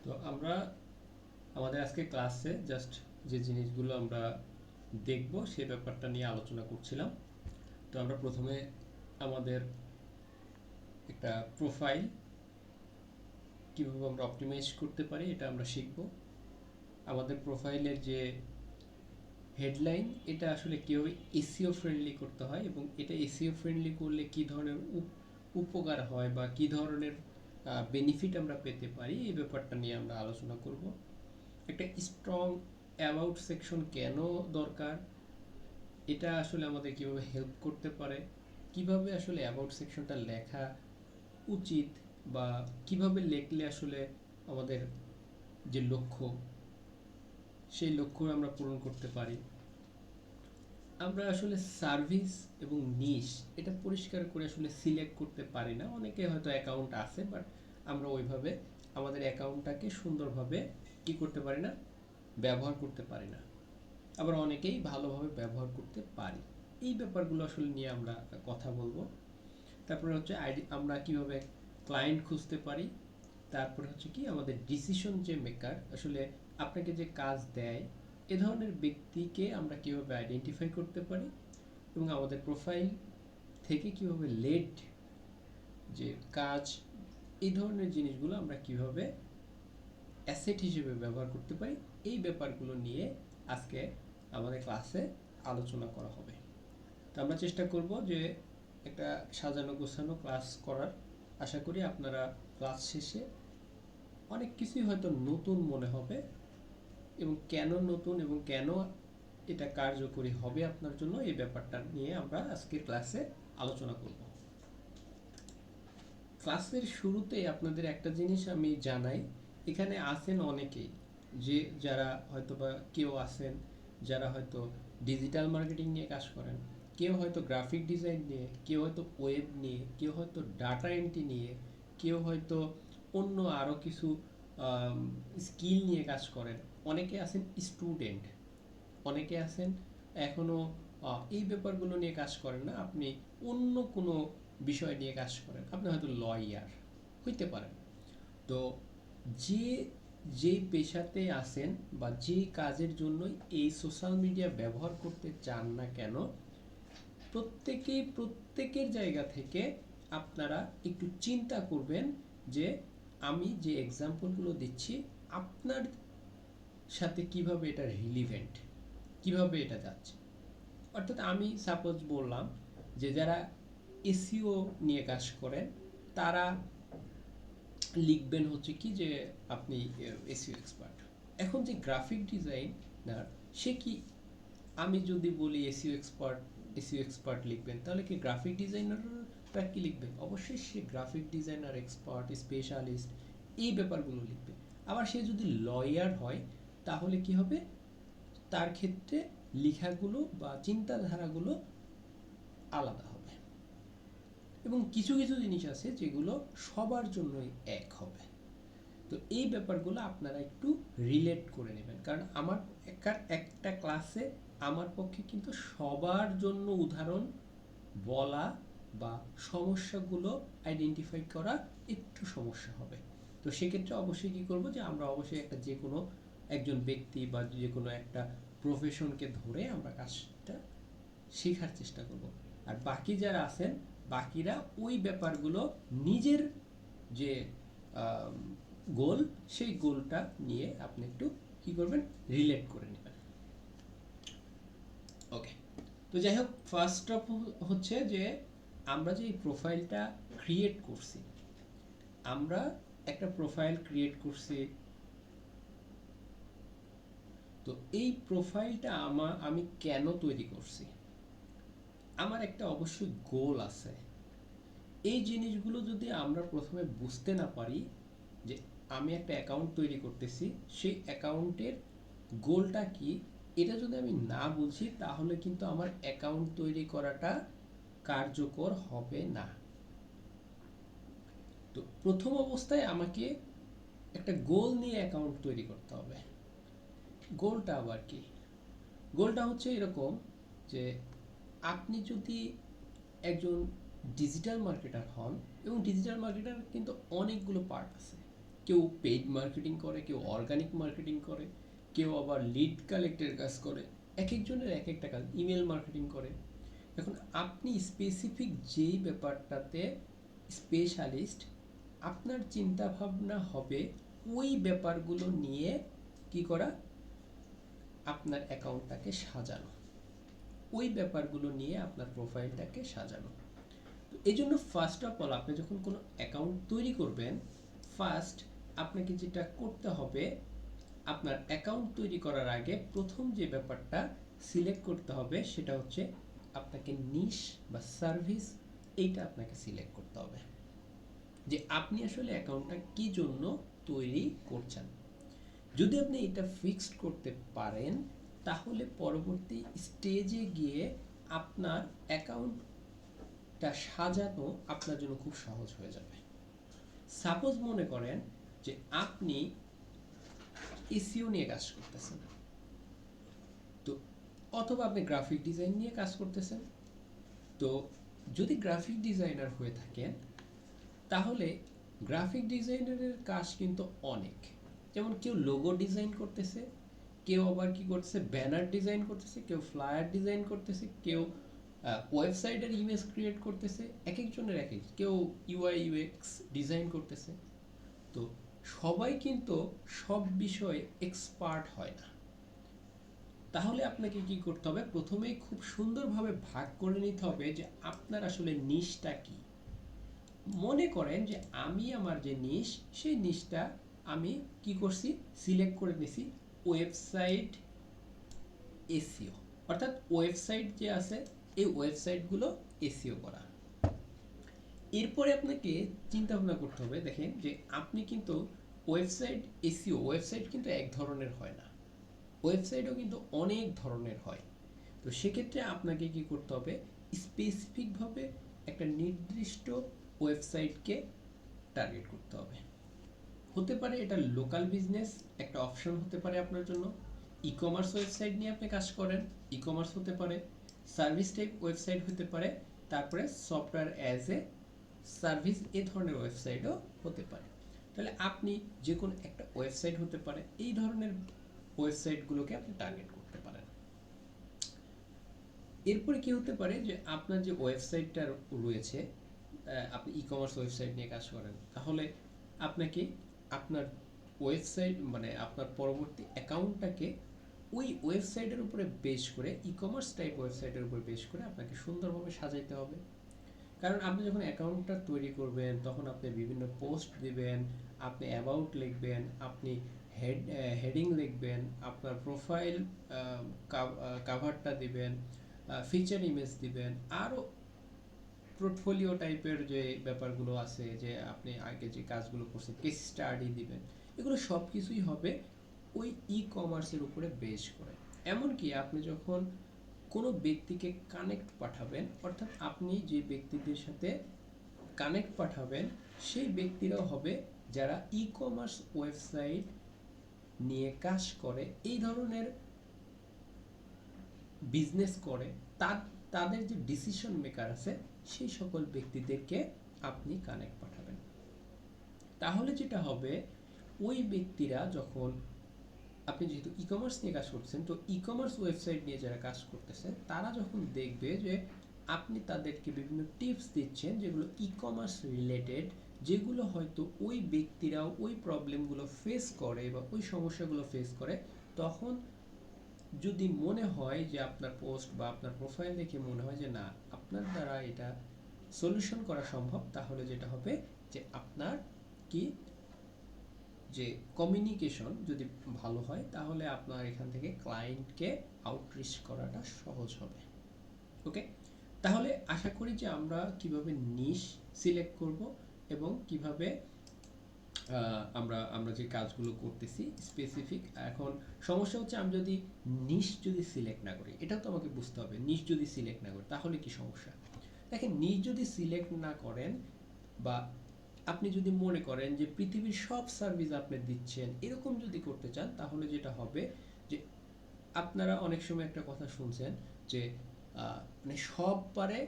তো আমরা আমাদের আজকে ক্লাসে জাস্ট যে জিনিসগুলো আমরা দেখব সেই ব্যাপারটা নিয়ে আলোচনা করছিলাম। তো আমরা প্রথমে আমাদের একটা প্রোফাইল কীভাবে আমরা অপটিমাইজ করতে পারি এটা আমরা শিখব। আমাদের প্রোফাইলের যে হেডলাইন এটা আসলে কীভাবে এসইও ফ্রেন্ডলি করতে হয় এবং এটা এসইও ফ্রেন্ডলি করলে কী ধরনের উপকার হয় বা কী ধরনের বেনিফিট আমরা পেতে পারি এই ব্যাপারটা নিয়ে আমরা আলোচনা করব। একটা স্ট্রং অ্যাবাউট সেকশন কেন দরকার, এটা আসলে আমাদের কিভাবে হেল্প করতে পারে, কিভাবে আসলে অ্যাবাউট সেকশনটা লেখা উচিত বা কিভাবে লিখলে আসলে আমাদের যে লক্ষ্য সেই লক্ষ্য আমরা পূরণ করতে পারি। আমরা আসলে সার্ভিস এবং নিশ এটা পরিষ্কার করে আসলে সিলেক্ট করতে পারি না। অনেকে হয়তো অ্যাকাউন্ট আছে বাট আমরা ওইভাবে আমাদের অ্যাকাউন্টটাকে সুন্দরভাবে কি করতে পারি না, ব্যবহার করতে পারি না। আবার অনেকেই ভালোভাবে ব্যবহার করতে পারি। এই ব্যাপারগুলো আসলে নিয়ে আমরা কথা বলবো। তারপরে হচ্ছে আমরা কিভাবে ক্লায়েন্ট খুঁজতে পারি। তারপরে হচ্ছে কি আমাদের ডিসিশন যে মেকার আসলে আপনাকে যে কাজ দেয় এ ধরনের ব্যক্তিকে আমরা কিভাবে আইডেন্টিফাই করতে পারি এবং আমাদের প্রোফাইল থেকে কিভাবে লেড যে কাজ এই ধরনের জিনিসগুলো আমরা কিভাবে অ্যাসেট হিসেবে ব্যবহার করতে পারি, এই ব্যাপারগুলো নিয়ে আজকে আমাদের ক্লাসে আলোচনা করা হবে। তো আমরা চেষ্টা করব যে একটা সাজানো গোছানো ক্লাস করার। আশা করি আপনারা ক্লাস শেষে অনেক কিছুই হয়তো নতুন মনে হবে এবং কেন নতুন এবং কেন এটা কার্যকরী হবে আপনার জন্য এই ব্যাপারটা নিয়ে আমরা আজকের ক্লাসে আলোচনা করব। ক্লাসের শুরুতে আপনাদের একটা জিনিস আমি জানাই, এখানে আছেন অনেকেই যে যারা হয়তো বা কেউ আছেন যারা হয়তো ডিজিটাল মার্কেটিং নিয়ে কাজ করেন, কেউ হয়তো গ্রাফিক ডিজাইন নিয়ে, কেউ হয়তো ওয়েব নিয়ে, কেউ হয়তো ডাটা এন্ট্রি নিয়ে, কেউ হয়তো অন্য আরও কিছু স্কিল নিয়ে কাজ করেন। অনেকে আছেন স্টুডেন্ট, অনেকে আছেন এখনও এই ব্যাপারগুলো নিয়ে কাজ করেন না, আপনি অন্য কোনো বিষয় নিয়ে কাজ করেন, আপনি হয়তো লয়ার হইতে পারেন। তো যে যেই পেশাতে আছেন বা যে কাজের জন্যই এই সোশ্যাল মিডিয়া ব্যবহার করতে চান না কেন, প্রত্যেকের জায়গা থেকে আপনারা একটু চিন্তা করবেন যে আমি যে এক্সাম্পলগুলো দিচ্ছি আপনার সাথে কিভাবে এটা রিলিভেন্ট, কিভাবে এটা যাচ্ছে। অর্থাৎ আমি সাপোজ বললাম যে যারা এসইও নিয়ে কাজ করেন তারা লিখবেন হচ্ছে কি যে আপনি এসইও এক্সপার্ট। এখন যে গ্রাফিক ডিজাইনার সে কি, আমি যদি বলি এসইও এক্সপার্ট লিখবেন তাহলে কি গ্রাফিক ডিজাইনাররা কি লিখবে? অবশ্যই সে গ্রাফিক ডিজাইনার এক্সপার্ট স্পেশালিস্ট এই ব্যাপারগুলো লিখবে। আবার সে যদি লয়ার হয় তাহলে কি হবে, তার ক্ষেত্রে লেখাগুলো বা চিন্তাধারাগুলো আলাদা হবে এবং কিছু কিছু জিনিস আছে যেগুলো সবার জন্যই এক হবে। তো এই ব্যাপারগুলো আপনারা একটু রিলেট করে নেবেন, কারণ আমার একটা ক্লাসে আমার পক্ষে কিন্তু সবার জন্য উদাহরণ বলা বা সমস্যাগুলো আইডেন্টিফাই করা একটু সমস্যা হবে। তো সেক্ষেত্রে অবশ্যই কী করব যে আমরা অবশ্যই একটা যে কোনো একজন ব্যক্তি বা যে কোনো একটা প্রফেশনকে ধরে আমরা কাজটা শেখার চেষ্টা করব। আর বাকি যারা আছেন বাকিরা ওই ব্যাপারগুলো নিজের যে গোল সেই গোলটা নিয়ে আপনি একটু কি করবেন, রিলেট করে নেবেন। ওকে, তো যাই হোক, ফার্স্ট অফ হচ্ছে যে আমরা যে প্রোফাইলটা ক্রিয়েট করছি, আমরা একটা প্রোফাইল ক্রিয়েট করছি। তো এই প্রোফাইলটা আমি কেন তৈরি করছি, আমার একটা অবশ্যই গোল আছে। এই জিনিসগুলো যদি আমরা প্রথমে বুঝতে না পারি যে আমি একটা অ্যাকাউন্ট তৈরি করতেছি, সেই অ্যাকাউন্টের গোলটা কি, এটা যদি আমি না বুঝি তাহলে কিন্তু আমার অ্যাকাউন্ট তৈরি করাটা কার্যকর হবে না। তো প্রথম অবস্থায় আমাকে একটা গোল নিয়ে অ্যাকাউন্ট তৈরি করতে হবে। গোলটা আবার কি? গোলটা হচ্ছে এরকম যে আপনি যদি একজন ডিজিটাল মার্কেটার হন, এবং ডিজিটাল মার্কেটার কিন্তু অনেকগুলো পার্ট আছে। কেউ পেইড মার্কেটিং করে, কেউ অর্গানিক মার্কেটিং করে, কেউ আবার লিড কালেক্টের কাজ করে, এক একজনের এক একটা কাজ, ইমেল মার্কেটিং করে। এখন আপনি স্পেসিফিক যেই ব্যাপারটাতে স্পেশালিস্ট, আপনার চিন্তা ভাবনা হবে ওই ব্যাপারগুলো নিয়ে কি করা, আপনার অ্যাকাউন্টটাকে সাজানো, ওই ব্যাপারগুলো নিয়ে আপনার প্রোফাইলটাকে সাজানো। তো এই জন্য ফার্স্ট অফ অল আপনি যখন কোনো অ্যাকাউন্ট তৈরি করবেন, ফার্স্ট আপনাকে যেটা করতে হবে, আপনার অ্যাকাউন্ট তৈরি করার আগে প্রথম যে ব্যাপারটা সিলেক্ট করতে হবে সেটা হচ্ছে আপনাকে নিশ বা সার্ভিস, এইটা আপনাকে সিলেক্ট করতে হবে যে আপনি আসলে অ্যাকাউন্টটা কি জন্য তৈরি করছেন। যদি আপনি এটা ফিক্সড করতে পারেন, তাহলে পরবর্তী স্টেজে গিয়ে আপনার অ্যাকাউন্টটা সাজানো আপনার জন্য খুব সহজ হয়ে যাবে। সাপোজ মনে করেন যে আপনি এসইও নিয়ে কাজ করতেছেন, তো অথবা আপনি গ্রাফিক ডিজাইন নিয়ে কাজ করতেছেন। তো যদি গ্রাফিক ডিজাইনার হয়ে থাকেন, তাহলে গ্রাফিক ডিজাইনারের কাজ কিন্তু অনেক। যেমন কেউ লোগো ডিজাইন করতেছে, কেউ আবার কি করতেছে ব্যানার ডিজাইন করতেছে, কেউ ফ্লায়ার ডিজাইন করতেছে, কেউ ওয়েবসাইটের ইমেজ ক্রিয়েট করতেছে, এক একজনের এক এক, কেউ ইউআই ইউএক্স ডিজাইন করতেছে। তো সবাই কিন্তু সব বিষয়ে এক্সপার্ট হয় না। তাহলে আপনাকে কি করতে হবে, প্রথমেই খুব সুন্দরভাবে ভাগ করে নিতে হবে যে আপনার আসলে নিশটা কি। মনে করেন যে আমি আমার যে নিশ, সেই নিশটা আমি কি করছি, সিলেক্ট করে নিছি ওয়েবসাইট এসইও, অর্থাৎ ওয়েবসাইট যে আছে এই ওয়েবসাইটগুলো এসইও করা। এরপরে আপনাকে চিন্তা ভাবনা করতে হবে, দেখেন যে আপনি কিন্তু ওয়েবসাইট এসইও, ওয়েবসাইট কিন্তু এক ধরনের হয় না, ওয়েবসাইটও কিন্তু অনেক ধরনের হয়। তো সেক্ষেত্রে আপনাকে কি করতে হবে, স্পেসিফিকভাবে একটা নির্দিষ্ট ওয়েবসাইটকে টার্গেট করতে হবে। হতে পারে এটা লোকাল বিজনেস একটা অপশন হতে পারে আপনার জন্য, ই কমার্স ওয়েবসাইট নিয়ে আপনি কাজ করেন, ই কমার্স হতে পারে, সার্ভিস টাইপ ওয়েবসাইট হতে পারে, তারপরে সফটওয়্যার অ্যাজ এ সার্ভিস এ ধরনের ওয়েবসাইটও হতে পারে। তাহলে আপনি যে কোনো একটা ওয়েবসাইট হতে পারে, এই ধরনের ওয়েবসাইটগুলোকে আপনি টার্গেট করতে পারেন। এরপরে কি হতে পারে যে আপনার যে ওয়েবসাইটটা রয়েছে, আপনি ই কমার্স ওয়েবসাইট নিয়ে কাজ করেন, তাহলে আপনাকে আপনার ওয়েবসাইট মানে আপনার পরবর্তী অ্যাকাউন্টটাকে ওই ওয়েবসাইটের উপরে বেস করে, ই কমার্স টাইপ ওয়েবসাইটের উপরে বেস করে আপনাকে সুন্দরভাবে সাজাইতে হবে। কারণ আপনি যখন অ্যাকাউন্টটা তৈরি করবেন, তখন আপনি বিভিন্ন পোস্ট দিবেন, আপনি অ্যাবাউট লিখবেন, আপনি হেডিং লিখবেন, আপনার প্রোফাইল কাভারটা দিবেন, ফিচার ইমেজ দিবেন, আরও পোর্টফোলিও টাইপের যে ব্যাপারগুলো আছে, যে আপনি আগে যে কাজগুলো করছেন কেস স্টাডি দিবেন, এগুলো সব কিছুই হবে ওই ই কমার্সের উপরে বেস করে। এমনকি আপনি যখন কোনো ব্যক্তিকে কানেক্ট পাঠাবেন, অর্থাৎ আপনি যে ব্যক্তিদের সাথে কানেক্ট পাঠাবেন সেই ব্যক্তিরাও হবে যারা ই কমার্স ওয়েবসাইট নিয়ে কাজ করে, এই ধরনের বিজনেস করে, তাদের যে ডিসিশন মেকার আছে সেই সকল ব্যক্তিদেরকে আপনি কানেক্ট পাঠাবেন। তাহলে যেটা হবে, ওই ব্যক্তিরা যখন, আপনি যেহেতু ই কমার্স নিয়ে কাজ করছেন, তো ই কমার্স ওয়েবসাইট নিয়ে যারা কাজ করতেছে তারা যখন দেখবে যে আপনি তাদেরকে বিভিন্ন টিপস দিচ্ছেন যেগুলো ই কমার্স রিলেটেড, যেগুলো হয়তো ওই ব্যক্তিরাও ওই প্রবলেমগুলো ফেস করে বা ওই সমস্যাগুলো ফেস করে, তখন যদি মনে হয় যে আপনার পোস্ট বা আপনার প্রোফাইল দেখে মনে হয় যে না, আপনার দ্বারা এটা সলিউশন করা সম্ভব, তাহলে যেটা হবে যে আপনার কি যে কমিউনিকেশন যদি ভালো হয়, তাহলে আপনার এখান থেকে ক্লায়েন্টকে আউটরিচ করাটা সহজ হবে। ওকে, তাহলে আশা করি যে আমরা কিভাবে নিশ সিলেক্ট করব এবং কিভাবে আমরা আমরা যে কাজগুলো করতেছি স্পেসিফিক। এখন সমস্যা হচ্ছে আমি যদি নিশ যদি সিলেক্ট না করি, এটাও তো আমাকে বুঝতে হবে, নিশ যদি সিলেক্ট না করি তাহলে কি সমস্যা। দেখেন, নিশ যদি সিলেক্ট না করেন বা আপনি যদি মনে করেন যে পৃথিবীর সব সার্ভিস আপনি দিচ্ছেন, এরকম যদি করতে চান, তাহলে যেটা হবে যে আপনারা অনেক সময় একটা কথা শুনছেন যে মানে সব পারে,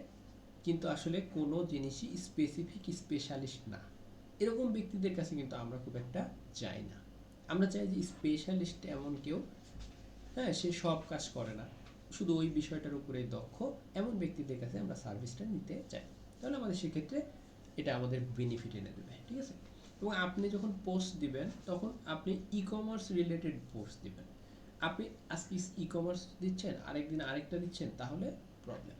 কিন্তু আসলে কোনো জিনিসই স্পেসিফিক স্পেশালিস্ট না। এরকম ব্যক্তিদের কাছে কিন্তু আমরা খুব একটা চাই না। আমরা চাই যে স্পেশালিস্ট এমন কেউ, হ্যাঁ, সে সব কাজ করে না, শুধু ওই বিষয়টার উপরে দক্ষ, এমন ব্যক্তিদের কাছে আমরা সার্ভিসটা নিতে চাই। তাহলে আমাদের সেক্ষেত্রে এটা আমাদের বেনিফিট এনে দেবে, ঠিক আছে। এবং আপনি যখন পোস্ট দিবেন তখন আপনি ই কমার্স রিলেটেড পোস্ট দিবেন। আপনি আজকে ই কমার্স দিচ্ছেন, আরেকদিন আরেকটা দিচ্ছেন, তাহলে প্রবলেম।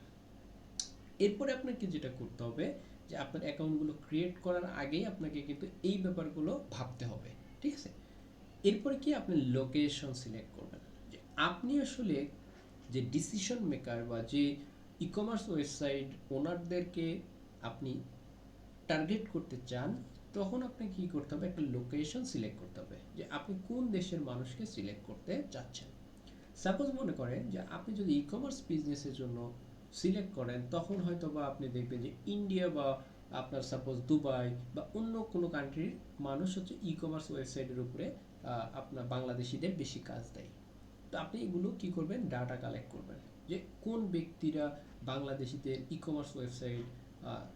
এরপরে আপনাকে যেটা করতে হবে যে আপনার অ্যাকাউন্টগুলো ক্রিয়েট করার আগেই আপনাকে কিন্তু এই ব্যাপারগুলো ভাবতে হবে, ঠিক আছে। এরপরে কি আপনি লোকেশন সিলেক্ট করবেন, যে আপনি আসলে যে ডিসিশন মেকার বা যে ই কমার্স ওয়েবসাইট ওনারদেরকে আপনি টার্গেট করতে চান, তখন আপনাকে কি করতে হবে, একটা লোকেশন সিলেক্ট করতে হবে যে আপনি কোন দেশের মানুষকে সিলেক্ট করতে চাচ্ছেন। সাপোজ মনে করেন যে আপনি যদি ই কমার্স বিজনেসের জন্য সিলেক্ট করেন, তখন হয়তো বা আপনি দেখবেন যে ইন্ডিয়া বা আপনার সাপোজ দুবাই বা অন্য কোনো কান্ট্রির মানুষ হচ্ছে ই কমার্স ওয়েবসাইটের উপরে আপনার বাংলাদেশিদের বেশি কাজ দেয়। তো আপনি এগুলো কি করবেন, ডাটা কালেক্ট করবেন যে কোন ব্যক্তিরা বাংলাদেশিদের ই কমার্স ওয়েবসাইট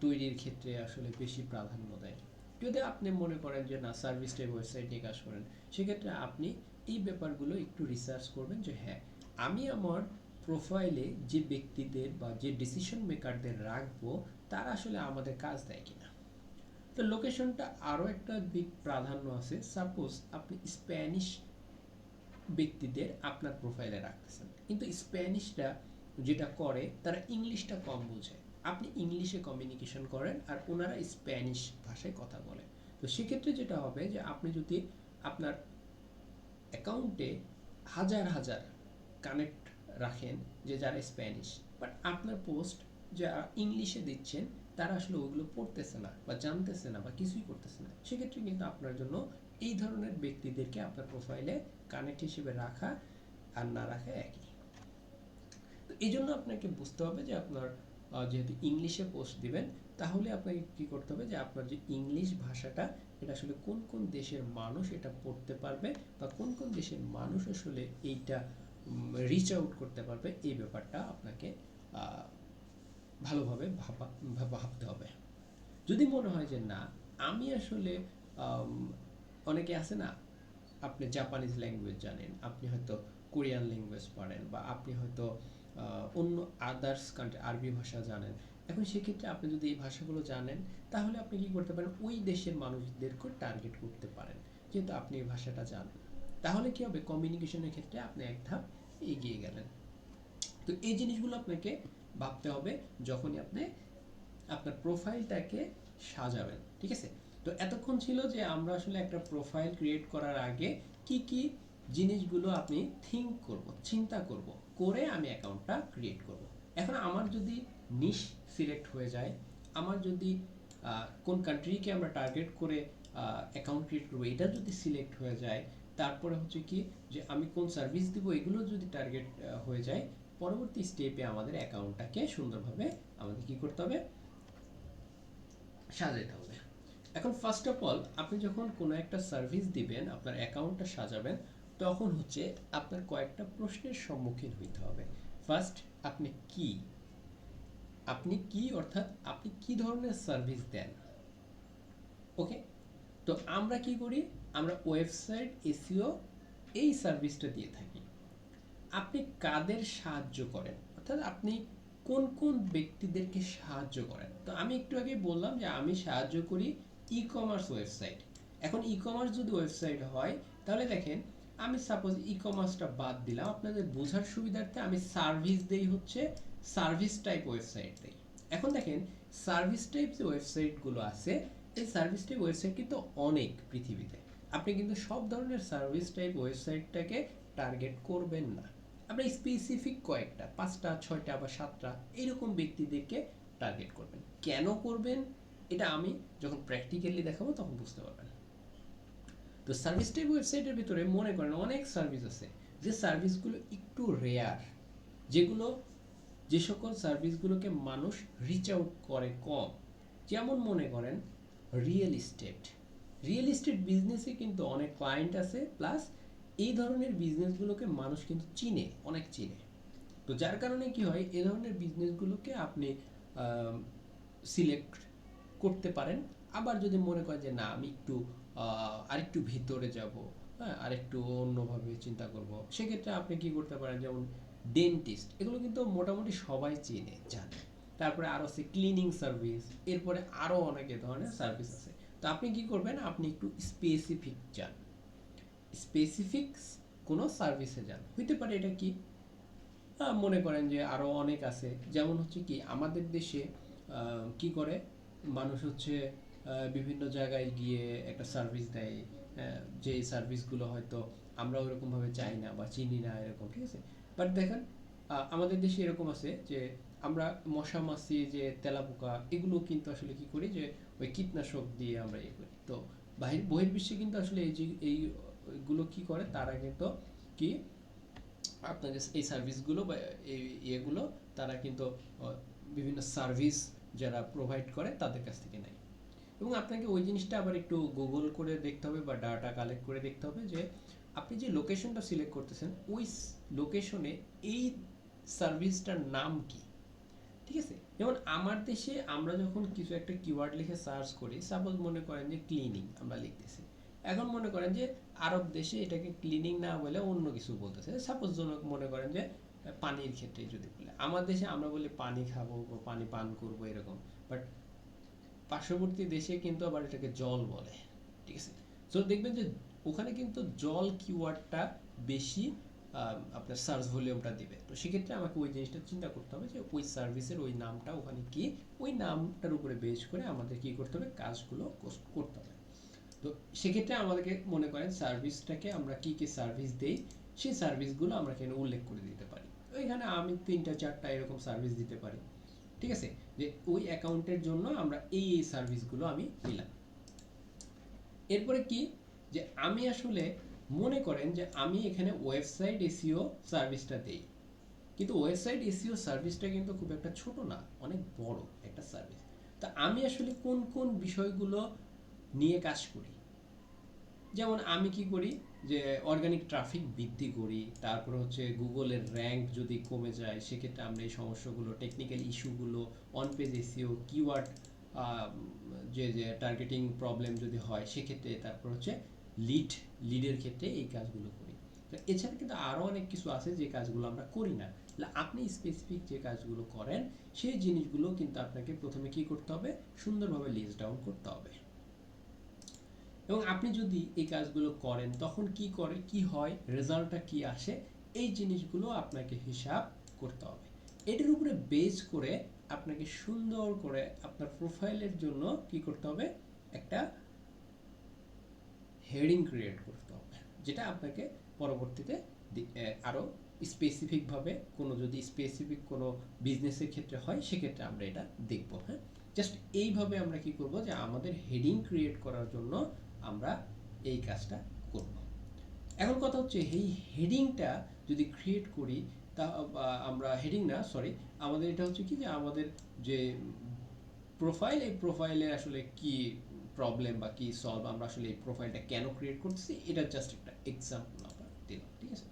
তৈরির ক্ষেত্রে আসলে বেশি প্রাধান্য দেয়। যদি আপনি মনে করেন যে না সার্ভিস টাইপ ওয়েবসাইট নিয়ে কাজ করেন, সেক্ষেত্রে আপনি এই ব্যাপারগুলো একটু রিসার্চ করবেন যে হ্যাঁ, আমি আমার প্রোফাইলে যে ব্যক্তিদের বা যে ডিসিশন মেকারদের রাখবো, তারা আসলে আমাদের কাজ দেয় কিনা। তো লোকেশনটা আরও একটা বিগ প্রাধান্য আছে। সাপোজ আপনি স্প্যানিশ ব্যক্তিদের আপনার প্রোফাইলে রাখতেছেন, কিন্তু স্প্যানিশরা যেটা করে তারা ইংলিশটা কম বোঝে, আপনি ইংলিশে কমিউনিকেশন করেন আর ওনারা স্প্যানিশ ভাষায় কথা বলে। তো সেক্ষেত্রে যেটা হবে যে আপনি যদি আপনার অ্যাকাউন্টে হাজার হাজার কানেক্ট রাখেন যে যারা স্প্যানিশ, বাট আপনার পোস্ট যারা ইংলিশে দিচ্ছেন তারা আসলে ওইগুলো পড়তেছে না বা জানতেছে না বা কিছুই করতেছে না, সেক্ষেত্রে কিন্তু আপনার জন্য এই ধরনের ব্যক্তিদেরকে আপনার প্রোফাইলে কানেক্ট হিসেবে রাখা আর না রাখা একই। তো এই জন্য আপনাকে বুঝতে হবে যে আপনার যেহেতু ইংলিশে পোস্ট দিবেন, তাহলে আপনাকে কি করতে হবে যে আপনার যে ইংলিশ ভাষাটা, এটা আসলে কোন কোন দেশের মানুষ এটা পড়তে পারবে বা কোন কোন দেশের মানুষ আসলে এইটা রিচ আউট করতে পারবে, এই ব্যাপারটা আপনাকে ভালোভাবে ভাবতে হবে। যদি মনে হয় যে না, আমি আসলে অনেকে আছে না, আপনি জাপানিজ ল্যাঙ্গুয়েজ জানেন, আপনি হয়তো কোরিয়ান ল্যাঙ্গুয়েজ পারেন, বা আপনি হয়তো অন্য আদার্স কান্ট্রি আরবি ভাষা জানেন। এখন সেক্ষেত্রে আপনি যদি এই ভাষাগুলো জানেন, তাহলে আপনি কি করতে পারেন, ওই দেশের মানুষদেরকে টার্গেট করতে পারেন, যেহেতু আপনি এই ভাষাটা জানেন। তাহলে কি হবে, কমিউনিকেশনের ক্ষেত্রে আপনি এক ধাপ এগিয়ে গেলেন। তো এই জিনিসগুলো আপনাকে ভাবতে হবে যখনই আপনি আপনার প্রোফাইলটাকে সাজাবেন, ঠিক আছে। তো এতক্ষণ ছিল যে আমরা আসলে একটা প্রোফাইল ক্রিয়েট করার আগে কি কি জিনিসগুলো আপনি থিঙ্ক করব, চিন্তা করব, করে আমি অ্যাকাউন্টটা ক্রিয়েট করব। এখন আমার যদি নিশ সিলেক্ট হয়ে যায়, আমার যদি কোন কান্ট্রিকে আমরা টার্গেট করে অ্যাকাউন্ট ক্রিয়েট করবো এটা যদি সিলেক্ট হয়ে যায়, তারপরে হচ্ছে কি যে আমি কোন সার্ভিস দিব এগুলো যদি টার্গেট হয়ে যায়, পরবর্তী স্টেপে আমাদের অ্যাকাউন্টটাকে সুন্দরভাবে আমাদের কি করতে হবে, সাজাতে হবে। এখন ফার্স্ট অফ অল আপনি যখন কোনো একটা সার্ভিস দিবেন, আপনার অ্যাকাউন্টটা সাজাবেন, তখন হচ্ছে আপনার কয়েকটা প্রশ্নের সম্মুখীন হইতে হবে। ফার্স্ট, আপনি কি, অর্থাৎ আপনি কি ধরনের সার্ভিস দেন। ওকে, তো আমরা কি করি, আমরা ওয়েবসাইট এসইও এই সার্ভিসটা দিয়ে থাকি। আপনি কাদের সাহায্য করেন, অর্থাৎ আপনি কোন কোন ব্যক্তিদেরকে সাহায্য করেন। তো আমি একটু আগে বললাম যে আমি সাহায্য করি ই কমার্স ওয়েবসাইট। এখন ই কমার্স যদি ওয়েবসাইট হয়, তাহলে দেখেন আমি সাপোজ ই কমার্সটা বাদ দিলাম, আপনাদের বোঝার সুবিধার্থে আমি সার্ভিস দেই, হচ্ছে সার্ভিস টাইপ ওয়েবসাইট দেই। এখন দেখেন সার্ভিস টাইপ যে ওয়েবসাইটগুলো আছে, এই সার্ভিস টাইপ ওয়েবসাইট কিন্তু অনেক পৃথিবীতে। আপনি কিন্তু সব ধরনের সার্ভিস টাইপ ওয়েবসাইটটাকে টার্গেট করবেন না, আমরা স্পেসিফিক কয়েকটা 5টা 6টা বা 7টা এরকম ব্যক্তিদেরকে টার্গেট করবেন। কেন করবেন এটা আমি যখন প্র্যাকটিক্যালি দেখাবো তখন বুঝতে পারবেন। তো সার্ভিস টাইপ ওয়েবসাইটের ভিতরে মনে করেন অনেক সার্ভিস আছে, যে সার্ভিসগুলো একটু রেয়ার, যেগুলো যে সকল সার্ভিসগুলোকে মানুষ রিচ আউট করে কম। যেমন মনে করেন রিয়েল এস্টেট, রিয়েল এস্টেট বিজনেসে কিন্তু অনেক ক্লায়েন্ট আছে, প্লাস এই ধরনের বিজনেসগুলোকে মানুষ কিন্তু চিনে, অনেক চিনে। তো যার কারণে কি হয়, এই ধরনের বিজনেসগুলোকে আপনি সিলেক্ট করতে পারেন। আবার যদি মনে করেন যে না আমি একটু আরেকটু ভিতরে যাব, হ্যাঁ আরেকটু অন্যভাবে চিন্তা করব, সেক্ষেত্রে আপনি কি করতে পারেন, যেমন ডেন্টিস্ট, এগুলো কিন্তু মোটামুটি সবাই চেনে জানে। তারপরে আরও আছে ক্লিনিং সার্ভিস, এরপরে আরও অনেক ধরনের সার্ভিস আছে। তো আপনি কি করবেন, আপনি একটু স্পেসিফিক যান, স্পেসিফিক কোনো সার্ভিসে যান। হইতে পারে এটা কি, মনে করেন যে আরও অনেক আছে, যেমন হচ্ছে কি আমাদের দেশে কি করে মানুষ হচ্ছে বিভিন্ন জায়গায় গিয়ে একটা সার্ভিস দেয়, যে সার্ভিসগুলো হয়তো আমরা ওরকমভাবে চাই না বা চিনি না এরকম, ঠিক আছে। বাট দেখেন আমাদের দেশে এরকম আছে যে আমরা মশা মাছি যে তেলাপোকা এগুলো কিন্তু আসলে কি করি, যে ওই কীটনাশক দিয়ে আমরা ইয়ে করি। তো বহির্বিশ্বে কিন্তু আসলে এই যে এইগুলো কি করে, তারা কিন্তু কি আপনাকে এই সার্ভিসগুলো বা এই ইয়েগুলো তারা কিন্তু বিভিন্ন সার্ভিস যারা প্রোভাইড করে তাদের কাছ থেকে নেয়। এবং আপনাকে ওই জিনিসটা আবার একটু গুগল করে দেখতে হবে বা ডাটা কালেক্ট করে দেখতে হবে যে আপনি যে লোকেশনটা সিলেক্ট করতেছেন ওই লোকেশনে এই সার্ভিসটার নাম কি, ঠিক আছে। যেমন আমার দেশে আমরা যখন কিছু একটা কিওয়ার্ড লিখে সার্চ করি, সাপোজ মনে করেন যে ক্লিনিং আমরা লিখতেছি, এখন মনে করেন যে আরব দেশে এটাকে ক্লিনিং না বলে অন্য কিছু বলতেছে, সাপোজ জনক মনে করেন যে পানির ক্ষেত্রে যদি বলে, আমার দেশে আমরা বলি পানি খাবো বা পানি পান করবো এরকম, বাট পার্শ্ববর্তী দেশে কিন্তু আবার এটাকে জল বলে, ঠিক আছে। সো দেখবেন যে ওখানে কিন্তু জল কিওয়ার্ডটা বেশি আপনার সার্চ ভলিউমটা দিবে। তো সেক্ষেত্রে আমাকে ওই জিনিসটা চিন্তা করতে হবে যে ওই সার্ভিসের ওই নামটা ওখানে কি, ওই নামটার উপরে বেস করে আমাদের কি করতে হবে, কাজগুলো করতে হবে। তো সেক্ষেত্রে আমাদেরকে মনে করেন সার্ভিসটাকে আমরা কি কি সার্ভিস দেই, সেই সার্ভিসগুলো আমরা এখানে উল্লেখ করে দিতে পারি। এখানে আমি 3টা 4টা এরকম সার্ভিস দিতে পারি, ঠিক আছে, যে ওই অ্যাকাউন্টের জন্য আমরা এই এই সার্ভিসগুলো আমি দিলাম। এরপরে কি, যে আমি আসলে মনে করেন যে আমি এখানে ওয়েবসাইট এসইও সার্ভিসটা দেই, কিন্তু ওয়েবসাইট এসইও সার্ভিসটা কিন্তু খুব একটা ছোট না, অনেক বড় একটা সার্ভিস। তা আমি আসলে কোন কোন বিষয়গুলো নিয়ে কাজ করি, যেমন আমি কি করি, যে অর্গানিক ট্রাফিক বৃদ্ধি করি, তারপর হচ্ছে গুগলের র্যাঙ্ক যদি কমে যায় সেক্ষেত্রে আমরা এই সমস্যাগুলো, টেকনিক্যাল ইস্যুগুলো, অন পেজ এসইও, কিওয়ার্ড যে যে টার্গেটিং প্রবলেম যদি হয় সেক্ষেত্রে, তারপর হচ্ছে লিডের ক্ষেত্রে এই কাজগুলো করি। তো এছাড়া কিন্তু আরও অনেক কিছু আছে যে কাজগুলো আমরা করি না। আপনি স্পেসিফিক যে কাজগুলো করেন সেই জিনিসগুলো কিন্তু আপনাকে প্রথমে কি করতে হবে, সুন্দরভাবে লিস্ট ডাউন করতে হবে। এবং আপনি যদি এই কাজগুলো করেন তখন কি হয়, রেজাল্টটা কি আসে, এই জিনিসগুলো আপনাকে হিসাব করতে হবে। এটার উপরে বেস করে আপনাকে সুন্দর করে আপনার প্রোফাইলের জন্য কি করতে হবে, একটা হেডিং ক্রিয়েট করতে হবে, যেটা আপনাকে পরবর্তীতে আরও স্পেসিফিকভাবে কোনো যদি স্পেসিফিক কোনো বিজনেসের ক্ষেত্রে হয় সেক্ষেত্রে আমরা এটা দেখব। হ্যাঁ, জাস্ট এইভাবে আমরা কি করব, যে আমাদের হেডিং ক্রিয়েট করার জন্য আমরা এই কাজটা করব। এখন কথা হচ্ছে এই হেডিংটা যদি ক্রিয়েট করি, তা আমরা হেডিং না, সরি, আমাদের এটা হচ্ছে কি, যে আমাদের যে প্রোফাইল, এই প্রোফাইলে আসলে কি প্রবলেম বা কি সলভ, আমরা আসলে এই প্রোফাইলটা কেন ক্রিয়েট করতেছি, এটা জাস্ট একটা এক্সাম্পল আমরা দিলাম, ঠিক আছে।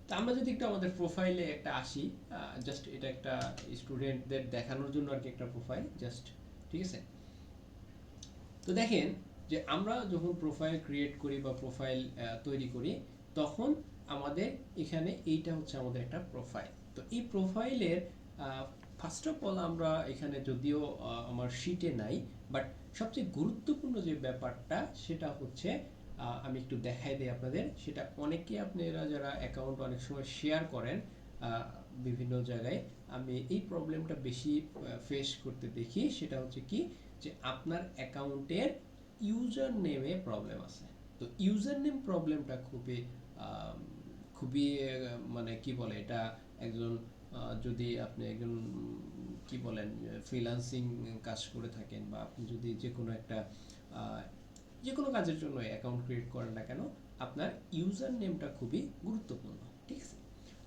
তো আমরা যদি একটু আমাদের প্রোফাইলে একটা আসি, জাস্ট এটা একটা স্টুডেন্টদের দেখানোর জন্য আর কি একটা প্রোফাইল জাস্ট, ঠিক আছে। তো দেখেন যে আমরা যখন প্রোফাইল ক্রিয়েট করি বা প্রোফাইল তৈরি করি, তখন আমাদের এখানে এইটা হচ্ছে আমাদের একটা প্রোফাইল। তো এই প্রোফাইলের ফার্স্ট অফ অল আমরা এখানে যদিও আমার শিটে নাই, বাট সবচেয়ে গুরুত্বপূর্ণ যে ব্যাপারটা সেটা হচ্ছে, আমি একটু দেখাই দিই আপনাদের, সেটা অনেকে আপনারা যারা অ্যাকাউন্ট অনেক সময় শেয়ার করেন বিভিন্ন জায়গায়, আমি এই প্রবলেমটা বেশি ফেস করতে দেখি, সেটা হচ্ছে কি, যে আপনার অ্যাকাউন্টের ইউজার নেমে প্রবলেম আছে। তো ইউজার নেম প্রবলেমটা খুবই খুবই মানে কি বলে এটা, একজন যদি আপনি একজন কি বলেন ফ্রিল্যান্সিং কাজ করে থাকেন, বা আপনি যদি যে কোনো একটা যে কোনো কাজের জন্য অ্যাকাউন্ট ক্রিয়েট করেন না কেন, আপনার ইউজার নেমটা খুবই গুরুত্বপূর্ণ, ঠিক আছে।